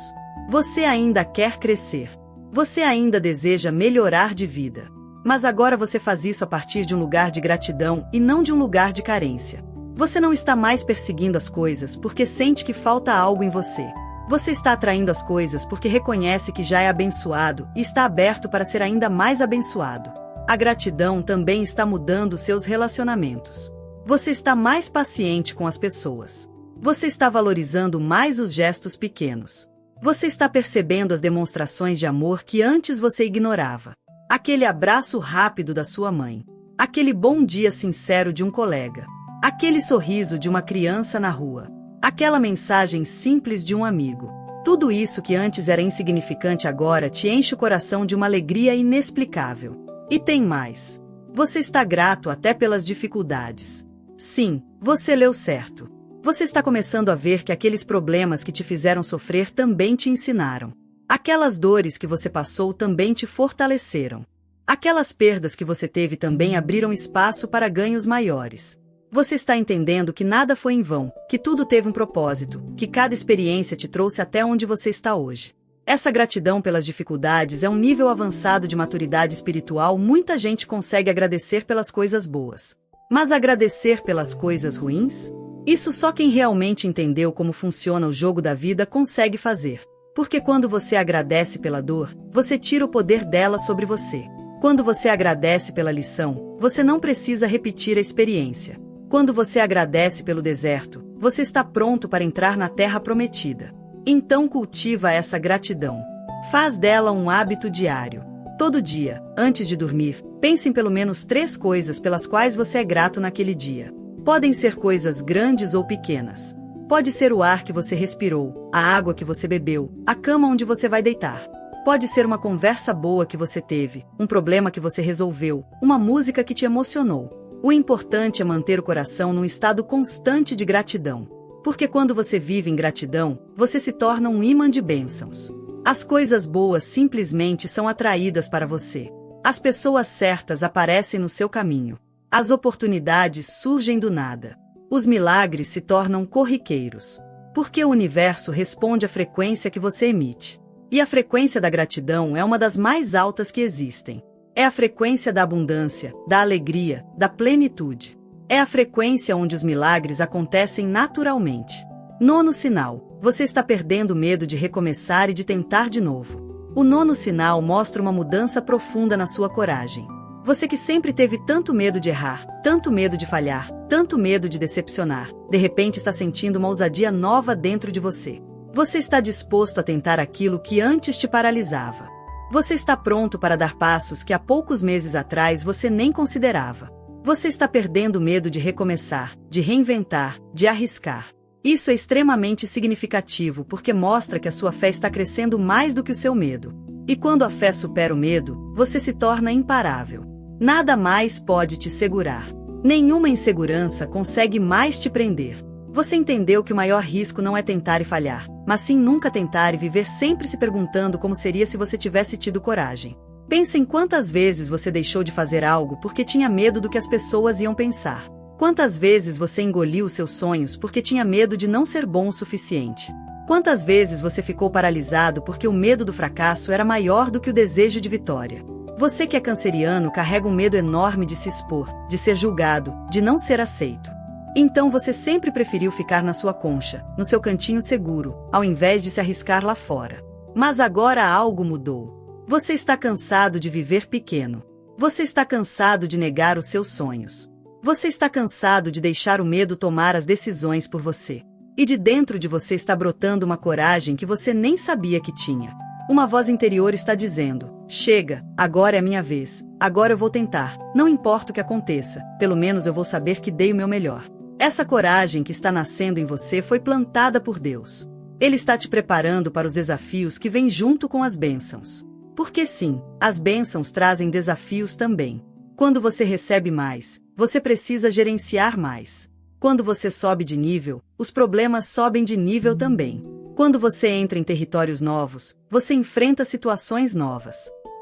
Você ainda quer crescer. Você ainda deseja melhorar de vida. Mas agora você faz isso a partir de um lugar de gratidão e não de um lugar de carência. Você não está mais perseguindo as coisas porque sente que falta algo em você. Você está atraindo as coisas porque reconhece que já é abençoado e está aberto para ser ainda mais abençoado. A gratidão também está mudando seus relacionamentos. Você está mais paciente com as pessoas. Você está valorizando mais os gestos pequenos. Você está percebendo as demonstrações de amor que antes você ignorava. Aquele abraço rápido da sua mãe. Aquele bom dia sincero de um colega. Aquele sorriso de uma criança na rua. Aquela mensagem simples de um amigo. Tudo isso que antes era insignificante agora te enche o coração de uma alegria inexplicável. E tem mais. Você está grato até pelas dificuldades. Sim, você leu certo. Você está começando a ver que aqueles problemas que te fizeram sofrer também te ensinaram. Aquelas dores que você passou também te fortaleceram. Aquelas perdas que você teve também abriram espaço para ganhos maiores. Você está entendendo que nada foi em vão, que tudo teve um propósito, que cada experiência te trouxe até onde você está hoje. Essa gratidão pelas dificuldades é um nível avançado de maturidade espiritual. Muita gente consegue agradecer pelas coisas boas. Mas agradecer pelas coisas ruins? Isso só quem realmente entendeu como funciona o jogo da vida consegue fazer. Porque quando você agradece pela dor, você tira o poder dela sobre você. Quando você agradece pela lição, você não precisa repetir a experiência. Quando você agradece pelo deserto, você está pronto para entrar na terra prometida. Então cultiva essa gratidão. Faz dela um hábito diário. Todo dia, antes de dormir, pense em pelo menos 3 coisas pelas quais você é grato naquele dia. Podem ser coisas grandes ou pequenas. Pode ser o ar que você respirou, a água que você bebeu, a cama onde você vai deitar. Pode ser uma conversa boa que você teve, um problema que você resolveu, uma música que te emocionou. O importante é manter o coração num estado constante de gratidão. Porque quando você vive em gratidão, você se torna um imã de bênçãos. As coisas boas simplesmente são atraídas para você. As pessoas certas aparecem no seu caminho. As oportunidades surgem do nada. Os milagres se tornam corriqueiros. Porque o universo responde à frequência que você emite. E a frequência da gratidão é uma das mais altas que existem. É a frequência da abundância, da alegria, da plenitude. É a frequência onde os milagres acontecem naturalmente. 9º sinal: você está perdendo o medo de recomeçar e de tentar de novo. O 9º sinal mostra uma mudança profunda na sua coragem. Você que sempre teve tanto medo de errar, tanto medo de falhar, tanto medo de decepcionar, de repente está sentindo uma ousadia nova dentro de você. Você está disposto a tentar aquilo que antes te paralisava. Você está pronto para dar passos que há poucos meses atrás você nem considerava. Você está perdendo o medo de recomeçar, de reinventar, de arriscar. Isso é extremamente significativo porque mostra que a sua fé está crescendo mais do que o seu medo. E quando a fé supera o medo, você se torna imparável. Nada mais pode te segurar. Nenhuma insegurança consegue mais te prender. Você entendeu que o maior risco não é tentar e falhar, mas sim nunca tentar e viver sempre se perguntando como seria se você tivesse tido coragem. Pense em quantas vezes você deixou de fazer algo porque tinha medo do que as pessoas iam pensar. Quantas vezes você engoliu os seus sonhos porque tinha medo de não ser bom o suficiente. Quantas vezes você ficou paralisado porque o medo do fracasso era maior do que o desejo de vitória. Você que é canceriano carrega um medo enorme de se expor, de ser julgado, de não ser aceito. Então você sempre preferiu ficar na sua concha, no seu cantinho seguro, ao invés de se arriscar lá fora. Mas agora algo mudou. Você está cansado de viver pequeno. Você está cansado de negar os seus sonhos. Você está cansado de deixar o medo tomar as decisões por você. E de dentro de você está brotando uma coragem que você nem sabia que tinha. Uma voz interior está dizendo: chega, agora é a minha vez. Agora eu vou tentar. Não importa o que aconteça, pelo menos eu vou saber que dei o meu melhor. Essa coragem que está nascendo em você foi plantada por Deus. Ele está te preparando para os desafios que vêm junto com as bênçãos. Porque sim, as bênçãos trazem desafios também. Quando você recebe mais, você precisa gerenciar mais. Quando você sobe de nível, os problemas sobem de nível também. Quando você entra em territórios novos, você enfrenta situações novas.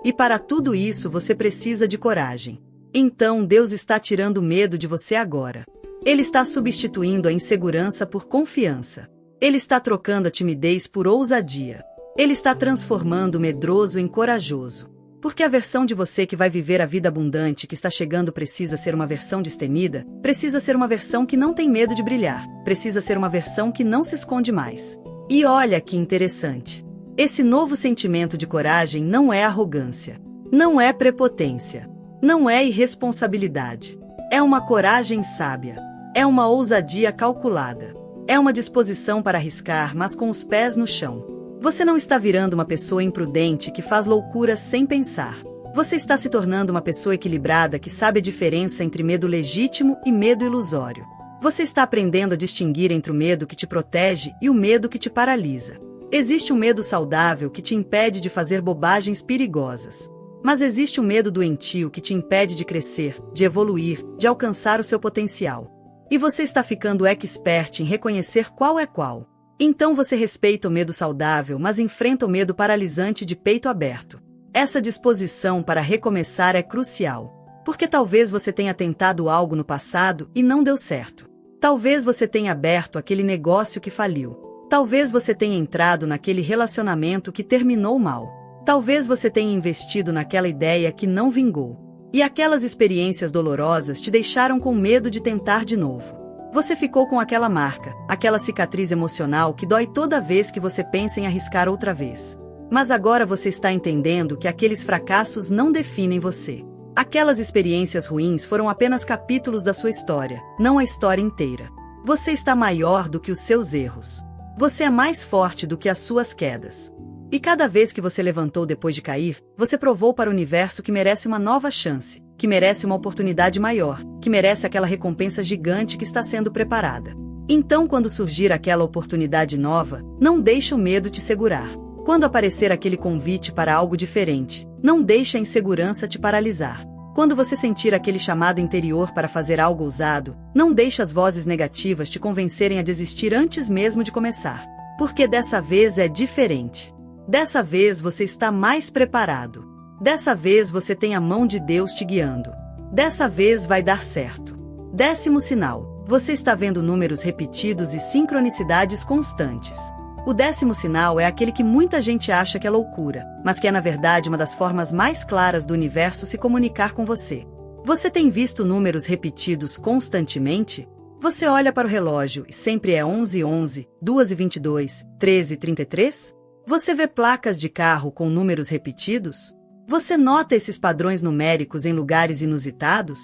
E para tudo isso você precisa de coragem. Então Deus está tirando o medo de você agora. Ele está substituindo a insegurança por confiança. Ele está trocando a timidez por ousadia. Ele está transformando o medroso em corajoso. Porque a versão de você que vai viver a vida abundante que está chegando precisa ser uma versão destemida, precisa ser uma versão que não tem medo de brilhar, precisa ser uma versão que não se esconde mais. E olha que interessante. Esse novo sentimento de coragem não é arrogância, não é prepotência, não é irresponsabilidade. É uma coragem sábia, é uma ousadia calculada, é uma disposição para arriscar, mas com os pés no chão. Você não está virando uma pessoa imprudente que faz loucuras sem pensar. Você está se tornando uma pessoa equilibrada que sabe a diferença entre medo legítimo e medo ilusório. Você está aprendendo a distinguir entre o medo que te protege e o medo que te paralisa. Existe um medo saudável que te impede de fazer bobagens perigosas. Mas existe um medo doentio que te impede de crescer, de evoluir, de alcançar o seu potencial. E você está ficando expert em reconhecer qual é qual. Então você respeita o medo saudável, mas enfrenta o medo paralisante de peito aberto. Essa disposição para recomeçar é crucial. Porque talvez você tenha tentado algo no passado e não deu certo. Talvez você tenha aberto aquele negócio que faliu. Talvez você tenha entrado naquele relacionamento que terminou mal. Talvez você tenha investido naquela ideia que não vingou. E aquelas experiências dolorosas te deixaram com medo de tentar de novo. Você ficou com aquela marca, aquela cicatriz emocional que dói toda vez que você pensa em arriscar outra vez. Mas agora você está entendendo que aqueles fracassos não definem você. Aquelas experiências ruins foram apenas capítulos da sua história, não a história inteira. Você está maior do que os seus erros. Você é mais forte do que as suas quedas. E cada vez que você levantou depois de cair, você provou para o universo que merece uma nova chance, que merece uma oportunidade maior, que merece aquela recompensa gigante que está sendo preparada. Então, quando surgir aquela oportunidade nova, não deixe o medo te segurar. Quando aparecer aquele convite para algo diferente, não deixe a insegurança te paralisar. Quando você sentir aquele chamado interior para fazer algo ousado, não deixe as vozes negativas te convencerem a desistir antes mesmo de começar. Porque dessa vez é diferente. Dessa vez você está mais preparado. Dessa vez você tem a mão de Deus te guiando. Dessa vez vai dar certo. 10º sinal. Você está vendo números repetidos e sincronicidades constantes. O 10º sinal é aquele que muita gente acha que é loucura, mas que é na verdade uma das formas mais claras do universo se comunicar com você. Você tem visto números repetidos constantemente? Você olha para o relógio e sempre é 11:11, 2:22, 13:33? Você vê placas de carro com números repetidos? Você nota esses padrões numéricos em lugares inusitados?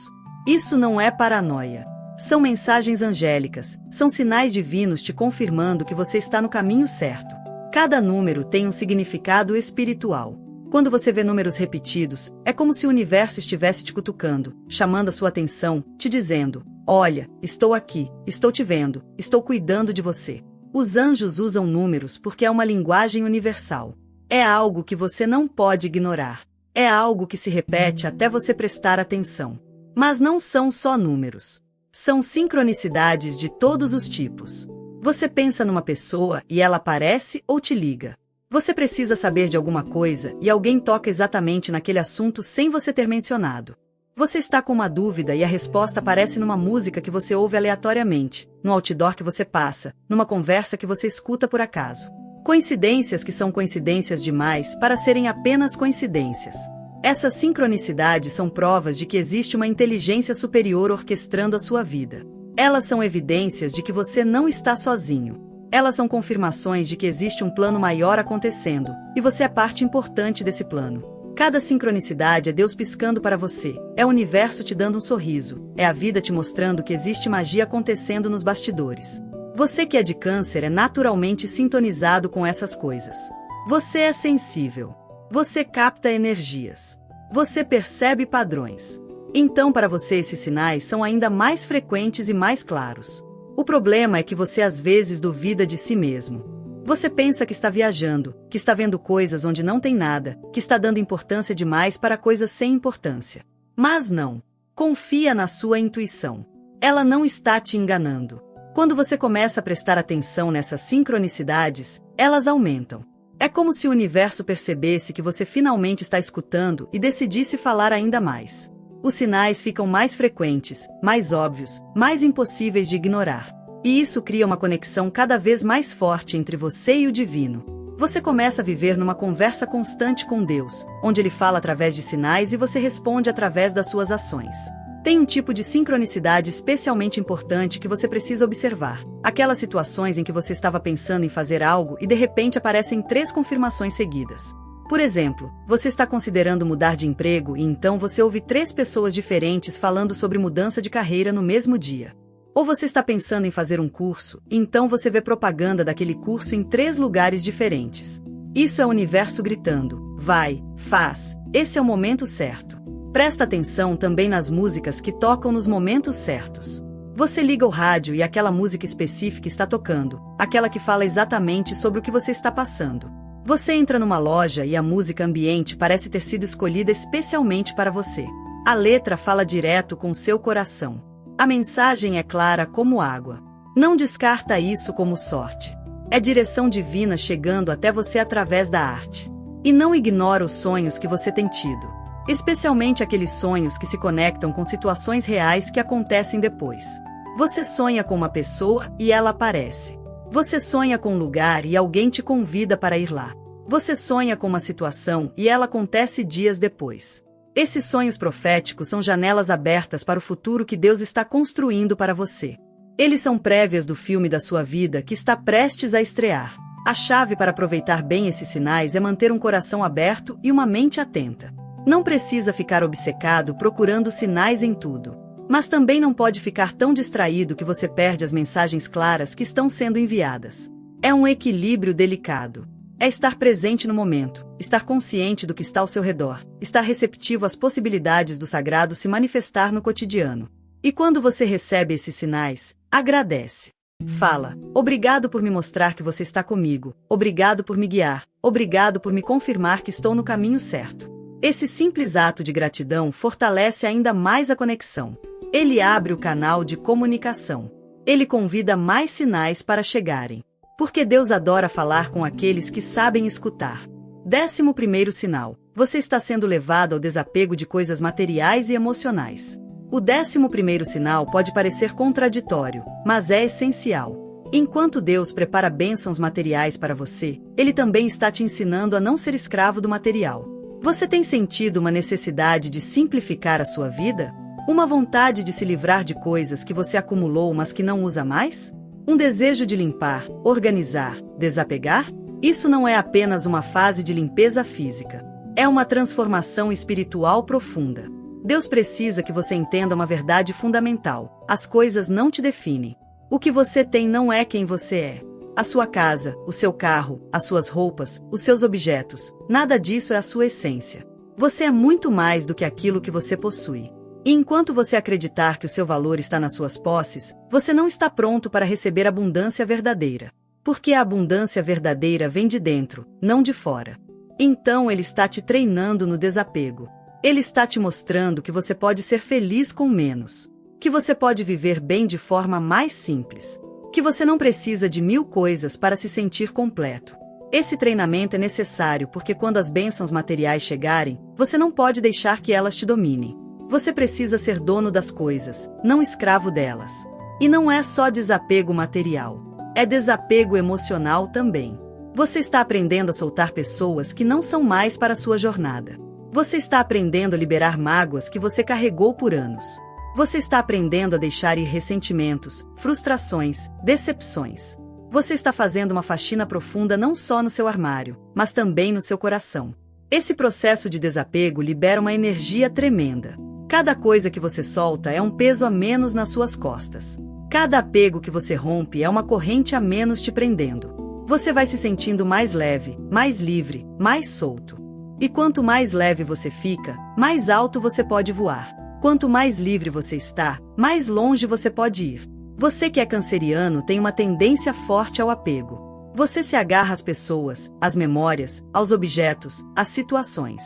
Isso não é paranoia. São mensagens angélicas, são sinais divinos te confirmando que você está no caminho certo. Cada número tem um significado espiritual. Quando você vê números repetidos, é como se o universo estivesse te cutucando, chamando a sua atenção, te dizendo: olha, estou aqui, estou te vendo, estou cuidando de você. Os anjos usam números porque é uma linguagem universal. É algo que você não pode ignorar. É algo que se repete até você prestar atenção. Mas não são só números. São sincronicidades de todos os tipos. Você pensa numa pessoa e ela aparece ou te liga. Você precisa saber de alguma coisa e alguém toca exatamente naquele assunto sem você ter mencionado. Você está com uma dúvida e a resposta aparece numa música que você ouve aleatoriamente, no outdoor que você passa, numa conversa que você escuta por acaso. Coincidências que são coincidências demais para serem apenas coincidências. Essas sincronicidades são provas de que existe uma inteligência superior orquestrando a sua vida. Elas são evidências de que você não está sozinho. Elas são confirmações de que existe um plano maior acontecendo, e você é parte importante desse plano. Cada sincronicidade é Deus piscando para você, é o universo te dando um sorriso, é a vida te mostrando que existe magia acontecendo nos bastidores. Você que é de Câncer é naturalmente sintonizado com essas coisas. Você é sensível. Você capta energias. Você percebe padrões. Então, para você, esses sinais são ainda mais frequentes e mais claros. O problema é que você às vezes duvida de si mesmo. Você pensa que está viajando, que está vendo coisas onde não tem nada, que está dando importância demais para coisas sem importância. Mas não. Confia na sua intuição. Ela não está te enganando. Quando você começa a prestar atenção nessas sincronicidades, elas aumentam. É como se o universo percebesse que você finalmente está escutando e decidisse falar ainda mais. Os sinais ficam mais frequentes, mais óbvios, mais impossíveis de ignorar. E isso cria uma conexão cada vez mais forte entre você e o divino. Você começa a viver numa conversa constante com Deus, onde ele fala através de sinais e você responde através das suas ações. Tem um tipo de sincronicidade especialmente importante que você precisa observar. Aquelas situações em que você estava pensando em fazer algo e de repente aparecem 3 confirmações seguidas. Por exemplo, você está considerando mudar de emprego e então você ouve 3 pessoas diferentes falando sobre mudança de carreira no mesmo dia. Ou você está pensando em fazer um curso, e então você vê propaganda daquele curso em 3 lugares diferentes. Isso é o universo gritando: vai, faz, esse é o momento certo. Presta atenção também nas músicas que tocam nos momentos certos. Você liga o rádio e aquela música específica está tocando, aquela que fala exatamente sobre o que você está passando. Você entra numa loja e a música ambiente parece ter sido escolhida especialmente para você. A letra fala direto com o seu coração. A mensagem é clara como água. Não descarta isso como sorte. É direção divina chegando até você através da arte. E não ignora os sonhos que você tem tido. Especialmente aqueles sonhos que se conectam com situações reais que acontecem depois. Você sonha com uma pessoa e ela aparece. Você sonha com um lugar e alguém te convida para ir lá. Você sonha com uma situação e ela acontece dias depois. Esses sonhos proféticos são janelas abertas para o futuro que Deus está construindo para você. Eles são prévias do filme da sua vida que está prestes a estrear. A chave para aproveitar bem esses sinais é manter um coração aberto e uma mente atenta. Não precisa ficar obcecado procurando sinais em tudo. Mas também não pode ficar tão distraído que você perde as mensagens claras que estão sendo enviadas. É um equilíbrio delicado. É estar presente no momento, estar consciente do que está ao seu redor, estar receptivo às possibilidades do sagrado se manifestar no cotidiano. E quando você recebe esses sinais, agradece. Fala: obrigado por me mostrar que você está comigo, obrigado por me guiar, obrigado por me confirmar que estou no caminho certo. Esse simples ato de gratidão fortalece ainda mais a conexão. Ele abre o canal de comunicação. Ele convida mais sinais para chegarem. Porque Deus adora falar com aqueles que sabem escutar. 11º sinal. Você está sendo levado ao desapego de coisas materiais e emocionais. O 11º sinal pode parecer contraditório, mas é essencial. Enquanto Deus prepara bênçãos materiais para você, Ele também está te ensinando a não ser escravo do material. Você tem sentido uma necessidade de simplificar a sua vida? Uma vontade de se livrar de coisas que você acumulou, mas que não usa mais? Um desejo de limpar, organizar, desapegar? Isso não é apenas uma fase de limpeza física. É uma transformação espiritual profunda. Deus precisa que você entenda uma verdade fundamental. As coisas não te definem. O que você tem não é quem você é. A sua casa, o seu carro, as suas roupas, os seus objetos, nada disso é a sua essência. Você é muito mais do que aquilo que você possui. E enquanto você acreditar que o seu valor está nas suas posses, você não está pronto para receber abundância verdadeira. Porque a abundância verdadeira vem de dentro, não de fora. Então Ele está te treinando no desapego. Ele está te mostrando que você pode ser feliz com menos. Que você pode viver bem de forma mais simples. Que você não precisa de 1000 coisas para se sentir completo. Esse treinamento é necessário porque quando as bênçãos materiais chegarem, você não pode deixar que elas te dominem. Você precisa ser dono das coisas, não escravo delas. E não é só desapego material. É desapego emocional também. Você está aprendendo a soltar pessoas que não são mais para a sua jornada. Você está aprendendo a liberar mágoas que você carregou por anos. Você está aprendendo a deixar ir ressentimentos, frustrações, decepções. Você está fazendo uma faxina profunda não só no seu armário, mas também no seu coração. Esse processo de desapego libera uma energia tremenda. Cada coisa que você solta é um peso a menos nas suas costas. Cada apego que você rompe é uma corrente a menos te prendendo. Você vai se sentindo mais leve, mais livre, mais solto. E quanto mais leve você fica, mais alto você pode voar. Quanto mais livre você está, mais longe você pode ir. Você que é canceriano tem uma tendência forte ao apego. Você se agarra às pessoas, às memórias, aos objetos, às situações.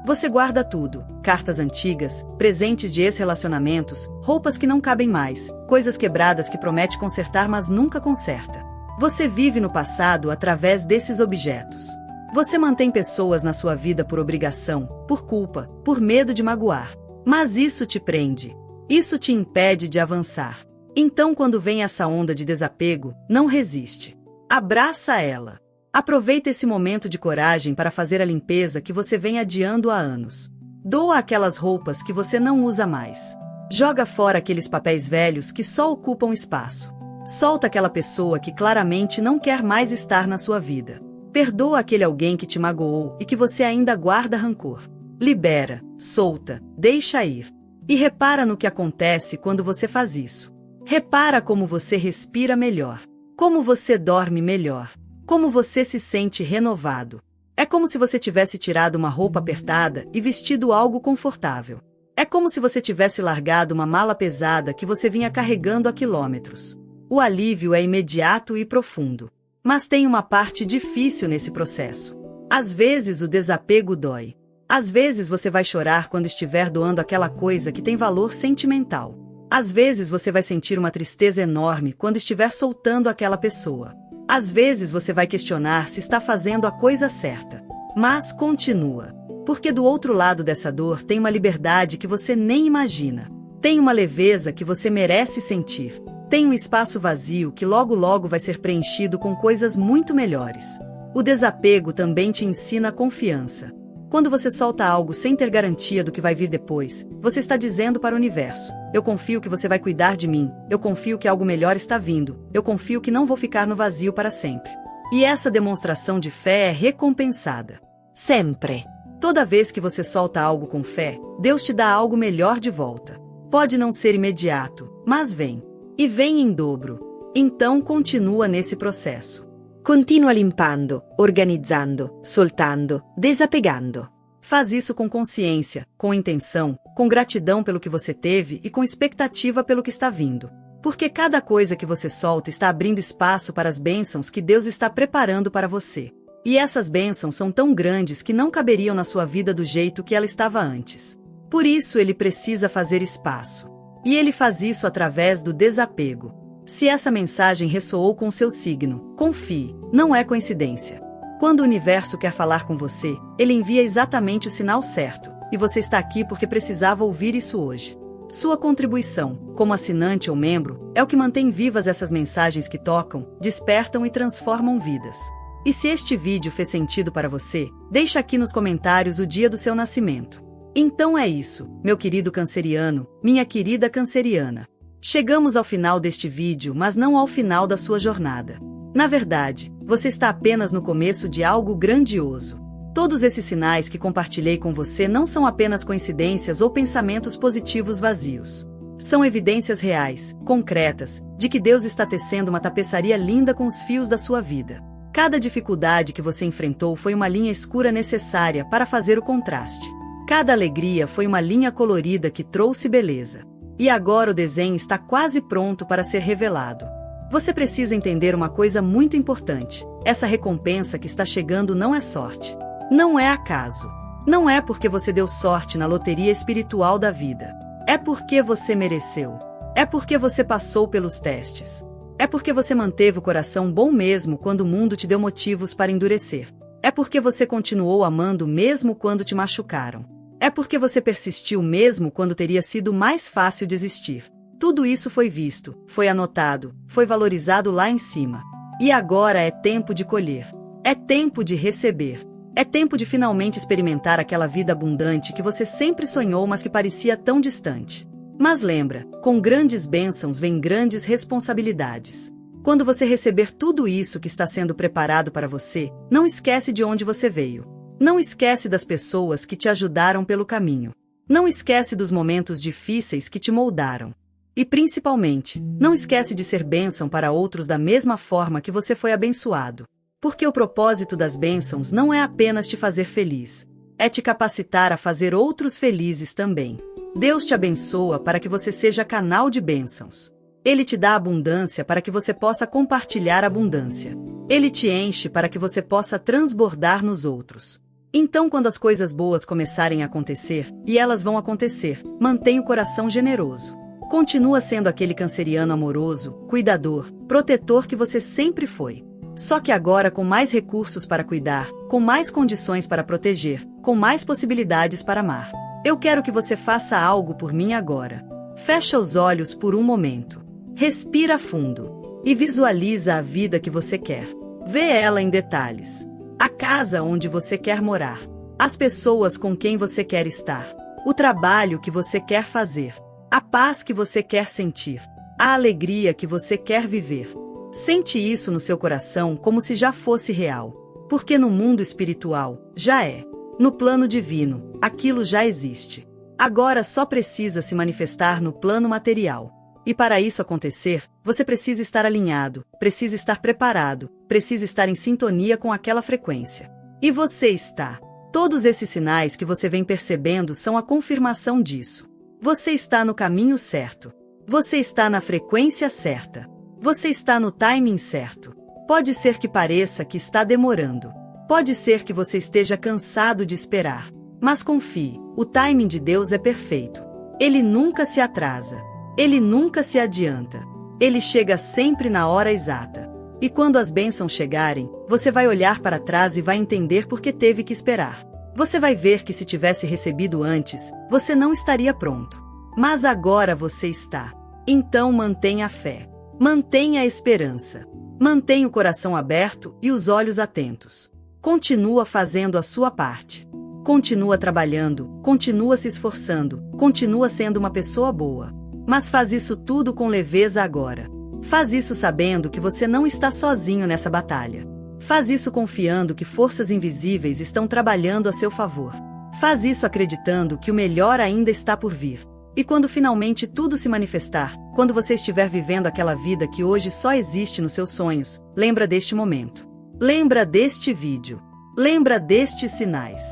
Você guarda tudo: cartas antigas, presentes de ex-relacionamentos, roupas que não cabem mais, coisas quebradas que promete consertar mas nunca conserta. Você vive no passado através desses objetos. Você mantém pessoas na sua vida por obrigação, por culpa, por medo de magoar. Mas isso te prende. Isso te impede de avançar. Então, quando vem essa onda de desapego, não resiste. Abraça ela. Aproveita esse momento de coragem para fazer a limpeza que você vem adiando há anos. Doa aquelas roupas que você não usa mais. Joga fora aqueles papéis velhos que só ocupam espaço. Solta aquela pessoa que claramente não quer mais estar na sua vida. Perdoa aquele alguém que te magoou e que você ainda guarda rancor. Libera, solta, deixa ir. E repara no que acontece quando você faz isso. Repara como você respira melhor. Como você dorme melhor. Como você se sente renovado. É como se você tivesse tirado uma roupa apertada e vestido algo confortável. É como se você tivesse largado uma mala pesada que você vinha carregando há quilômetros. O alívio é imediato e profundo. Mas tem uma parte difícil nesse processo. Às vezes o desapego dói. Às vezes você vai chorar quando estiver doando aquela coisa que tem valor sentimental. Às vezes você vai sentir uma tristeza enorme quando estiver soltando aquela pessoa. Às vezes você vai questionar se está fazendo a coisa certa. Mas continua. Porque do outro lado dessa dor tem uma liberdade que você nem imagina. Tem uma leveza que você merece sentir. Tem um espaço vazio que logo logo vai ser preenchido com coisas muito melhores. O desapego também te ensina a confiança. Quando você solta algo sem ter garantia do que vai vir depois, você está dizendo para o universo: eu confio que você vai cuidar de mim, eu confio que algo melhor está vindo, eu confio que não vou ficar no vazio para sempre. E essa demonstração de fé é recompensada. Sempre. Toda vez que você solta algo com fé, Deus te dá algo melhor de volta. Pode não ser imediato, mas vem. E vem em dobro. Então continua nesse processo. Continua limpando, organizzando, soltando, desapegando. Faz isso com consciência, com intenção, com gratidão pelo que você teve e com expectativa pelo que está vindo. Porque cada coisa que você solta está abrindo espaço para as bênçãos que Deus está preparando para você. E essas bênçãos são tão grandes que não caberiam na sua vida do jeito que ela estava antes. Por isso ele precisa fazer espaço. E ele faz isso através do desapego. Se essa mensagem ressoou com seu signo, confie, não é coincidência. Quando o universo quer falar com você, ele envia exatamente o sinal certo, e você está aqui porque precisava ouvir isso hoje. Sua contribuição, como assinante ou membro, é o que mantém vivas essas mensagens que tocam, despertam e transformam vidas. E se este vídeo fez sentido para você, deixa aqui nos comentários o dia do seu nascimento. Então é isso, meu querido canceriano, minha querida canceriana. Chegamos ao final deste vídeo, mas não ao final da sua jornada. Na verdade, você está apenas no começo de algo grandioso. Todos esses sinais que compartilhei com você não são apenas coincidências ou pensamentos positivos vazios. São evidências reais, concretas, de que Deus está tecendo uma tapeçaria linda com os fios da sua vida. Cada dificuldade que você enfrentou foi uma linha escura necessária para fazer o contraste. Cada alegria foi uma linha colorida que trouxe beleza. E agora o desenho está quase pronto para ser revelado. Você precisa entender uma coisa muito importante. Essa recompensa que está chegando não é sorte. Não é acaso. Não é porque você deu sorte na loteria espiritual da vida. É porque você mereceu. É porque você passou pelos testes. É porque você manteve o coração bom mesmo quando o mundo te deu motivos para endurecer. É porque você continuou amando mesmo quando te machucaram. É porque você persistiu mesmo quando teria sido mais fácil desistir. Tudo isso foi visto, foi anotado, foi valorizado lá em cima. E agora é tempo de colher. É tempo de receber. É tempo de finalmente experimentar aquela vida abundante que você sempre sonhou, mas que parecia tão distante. Mas lembra, com grandes bênçãos vem grandes responsabilidades. Quando você receber tudo isso que está sendo preparado para você, não esquece de onde você veio. Não esquece das pessoas que te ajudaram pelo caminho. Não esquece dos momentos difíceis que te moldaram. E principalmente, não esquece de ser bênção para outros da mesma forma que você foi abençoado. Porque o propósito das bênçãos não é apenas te fazer feliz. É te capacitar a fazer outros felizes também. Deus te abençoa para que você seja canal de bênçãos. Ele te dá abundância para que você possa compartilhar abundância. Ele te enche para que você possa transbordar nos outros. Então, quando as coisas boas começarem a acontecer, e elas vão acontecer, mantenha o coração generoso. Continua sendo aquele canceriano amoroso, cuidador, protetor que você sempre foi. Só que agora com mais recursos para cuidar, com mais condições para proteger, com mais possibilidades para amar. Eu quero que você faça algo por mim agora. Fecha os olhos por um momento. Respira fundo. E visualiza a vida que você quer. Vê ela em detalhes. A casa onde você quer morar. As pessoas com quem você quer estar. O trabalho que você quer fazer. A paz que você quer sentir. A alegria que você quer viver. Sente isso no seu coração como se já fosse real. Porque no mundo espiritual, já é. No plano divino, aquilo já existe. Agora só precisa se manifestar no plano material. E para isso acontecer, você precisa estar alinhado, precisa estar preparado, precisa estar em sintonia com aquela frequência. E você está. Todos esses sinais que você vem percebendo são a confirmação disso. Você está no caminho certo. Você está na frequência certa. Você está no timing certo. Pode ser que pareça que está demorando. Pode ser que você esteja cansado de esperar. Mas confie, o timing de Deus é perfeito. Ele nunca se atrasa. Ele nunca se adianta. Ele chega sempre na hora exata. E quando as bênçãos chegarem, você vai olhar para trás e vai entender por que teve que esperar. Você vai ver que se tivesse recebido antes, você não estaria pronto. Mas agora você está. Então mantenha a fé. Mantenha a esperança. Mantenha o coração aberto e os olhos atentos. Continua fazendo a sua parte. Continua trabalhando, continua se esforçando, continua sendo uma pessoa boa. Mas faz isso tudo com leveza agora. Faz isso sabendo que você não está sozinho nessa batalha. Faz isso confiando que forças invisíveis estão trabalhando a seu favor. Faz isso acreditando que o melhor ainda está por vir. E quando finalmente tudo se manifestar, quando você estiver vivendo aquela vida que hoje só existe nos seus sonhos, lembra deste momento. Lembra deste vídeo. Lembra destes sinais.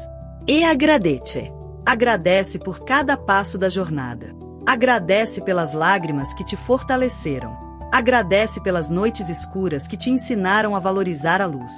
E agradece. Agradece por cada passo da jornada. Agradece pelas lágrimas que te fortaleceram. Agradece pelas noites escuras que te ensinaram a valorizar a luz.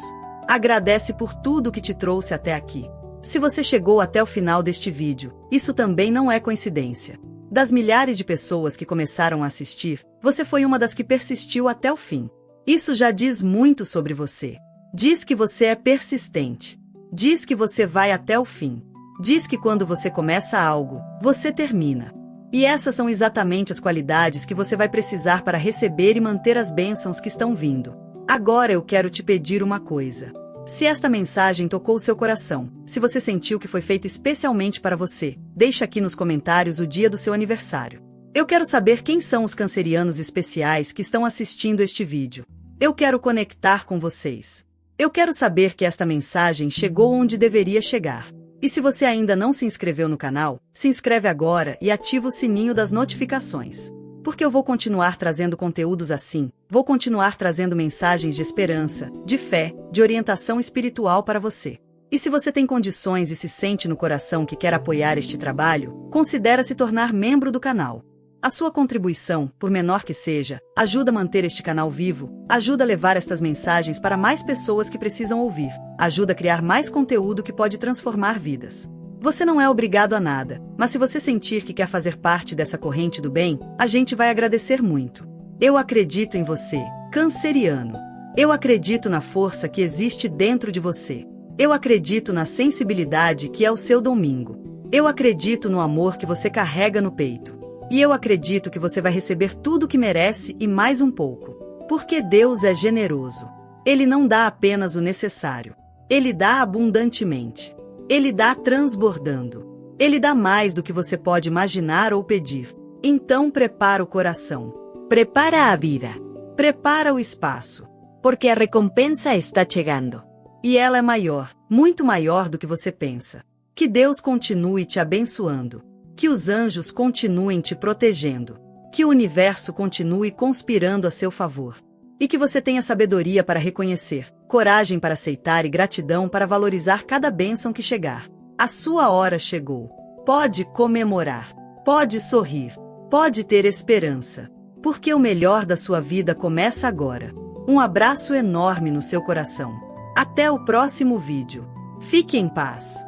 Agradece por tudo que te trouxe até aqui. Se você chegou até o final deste vídeo, isso também não é coincidência. Das milhares de pessoas que começaram a assistir, você foi uma das que persistiu até o fim. Isso já diz muito sobre você. Diz que você é persistente. Diz que você vai até o fim. Diz que quando você começa algo, você termina. E essas são exatamente as qualidades que você vai precisar para receber e manter as bênçãos que estão vindo. Agora eu quero te pedir uma coisa. Se esta mensagem tocou seu coração, se você sentiu que foi feita especialmente para você, deixa aqui nos comentários o dia do seu aniversário. Eu quero saber quem são os cancerianos especiais que estão assistindo este vídeo. Eu quero conectar com vocês. Eu quero saber que esta mensagem chegou onde deveria chegar. E se você ainda não se inscreveu no canal, se inscreve agora e ativa o sininho das notificações. Porque eu vou continuar trazendo conteúdos assim, vou continuar trazendo mensagens de esperança, de fé, de orientação espiritual para você. E se você tem condições e se sente no coração que quer apoiar este trabalho, considere se tornar membro do canal. A sua contribuição, por menor que seja, ajuda a manter este canal vivo, ajuda a levar estas mensagens para mais pessoas que precisam ouvir, ajuda a criar mais conteúdo que pode transformar vidas. Você não é obrigado a nada, mas se você sentir que quer fazer parte dessa corrente do bem, a gente vai agradecer muito. Eu acredito em você, canceriano. Eu acredito na força que existe dentro de você. Eu acredito na sensibilidade que é o seu domingo. Eu acredito no amor que você carrega no peito. E eu acredito que você vai receber tudo o que merece e mais um pouco. Porque Deus é generoso. Ele não dá apenas o necessário. Ele dá abundantemente. Ele dá transbordando. Ele dá mais do que você pode imaginar ou pedir. Então prepara o coração. Prepara a vida. Prepara o espaço. Porque a recompensa está chegando. E ela é maior, muito maior do que você pensa. Que Deus continue te abençoando. Que os anjos continuem te protegendo. Que o universo continue conspirando a seu favor. E que você tenha sabedoria para reconhecer, coragem para aceitar e gratidão para valorizar cada bênção que chegar. A sua hora chegou. Pode comemorar. Pode sorrir. Pode ter esperança. Porque o melhor da sua vida começa agora. Um abraço enorme no seu coração. Até o próximo vídeo. Fique em paz.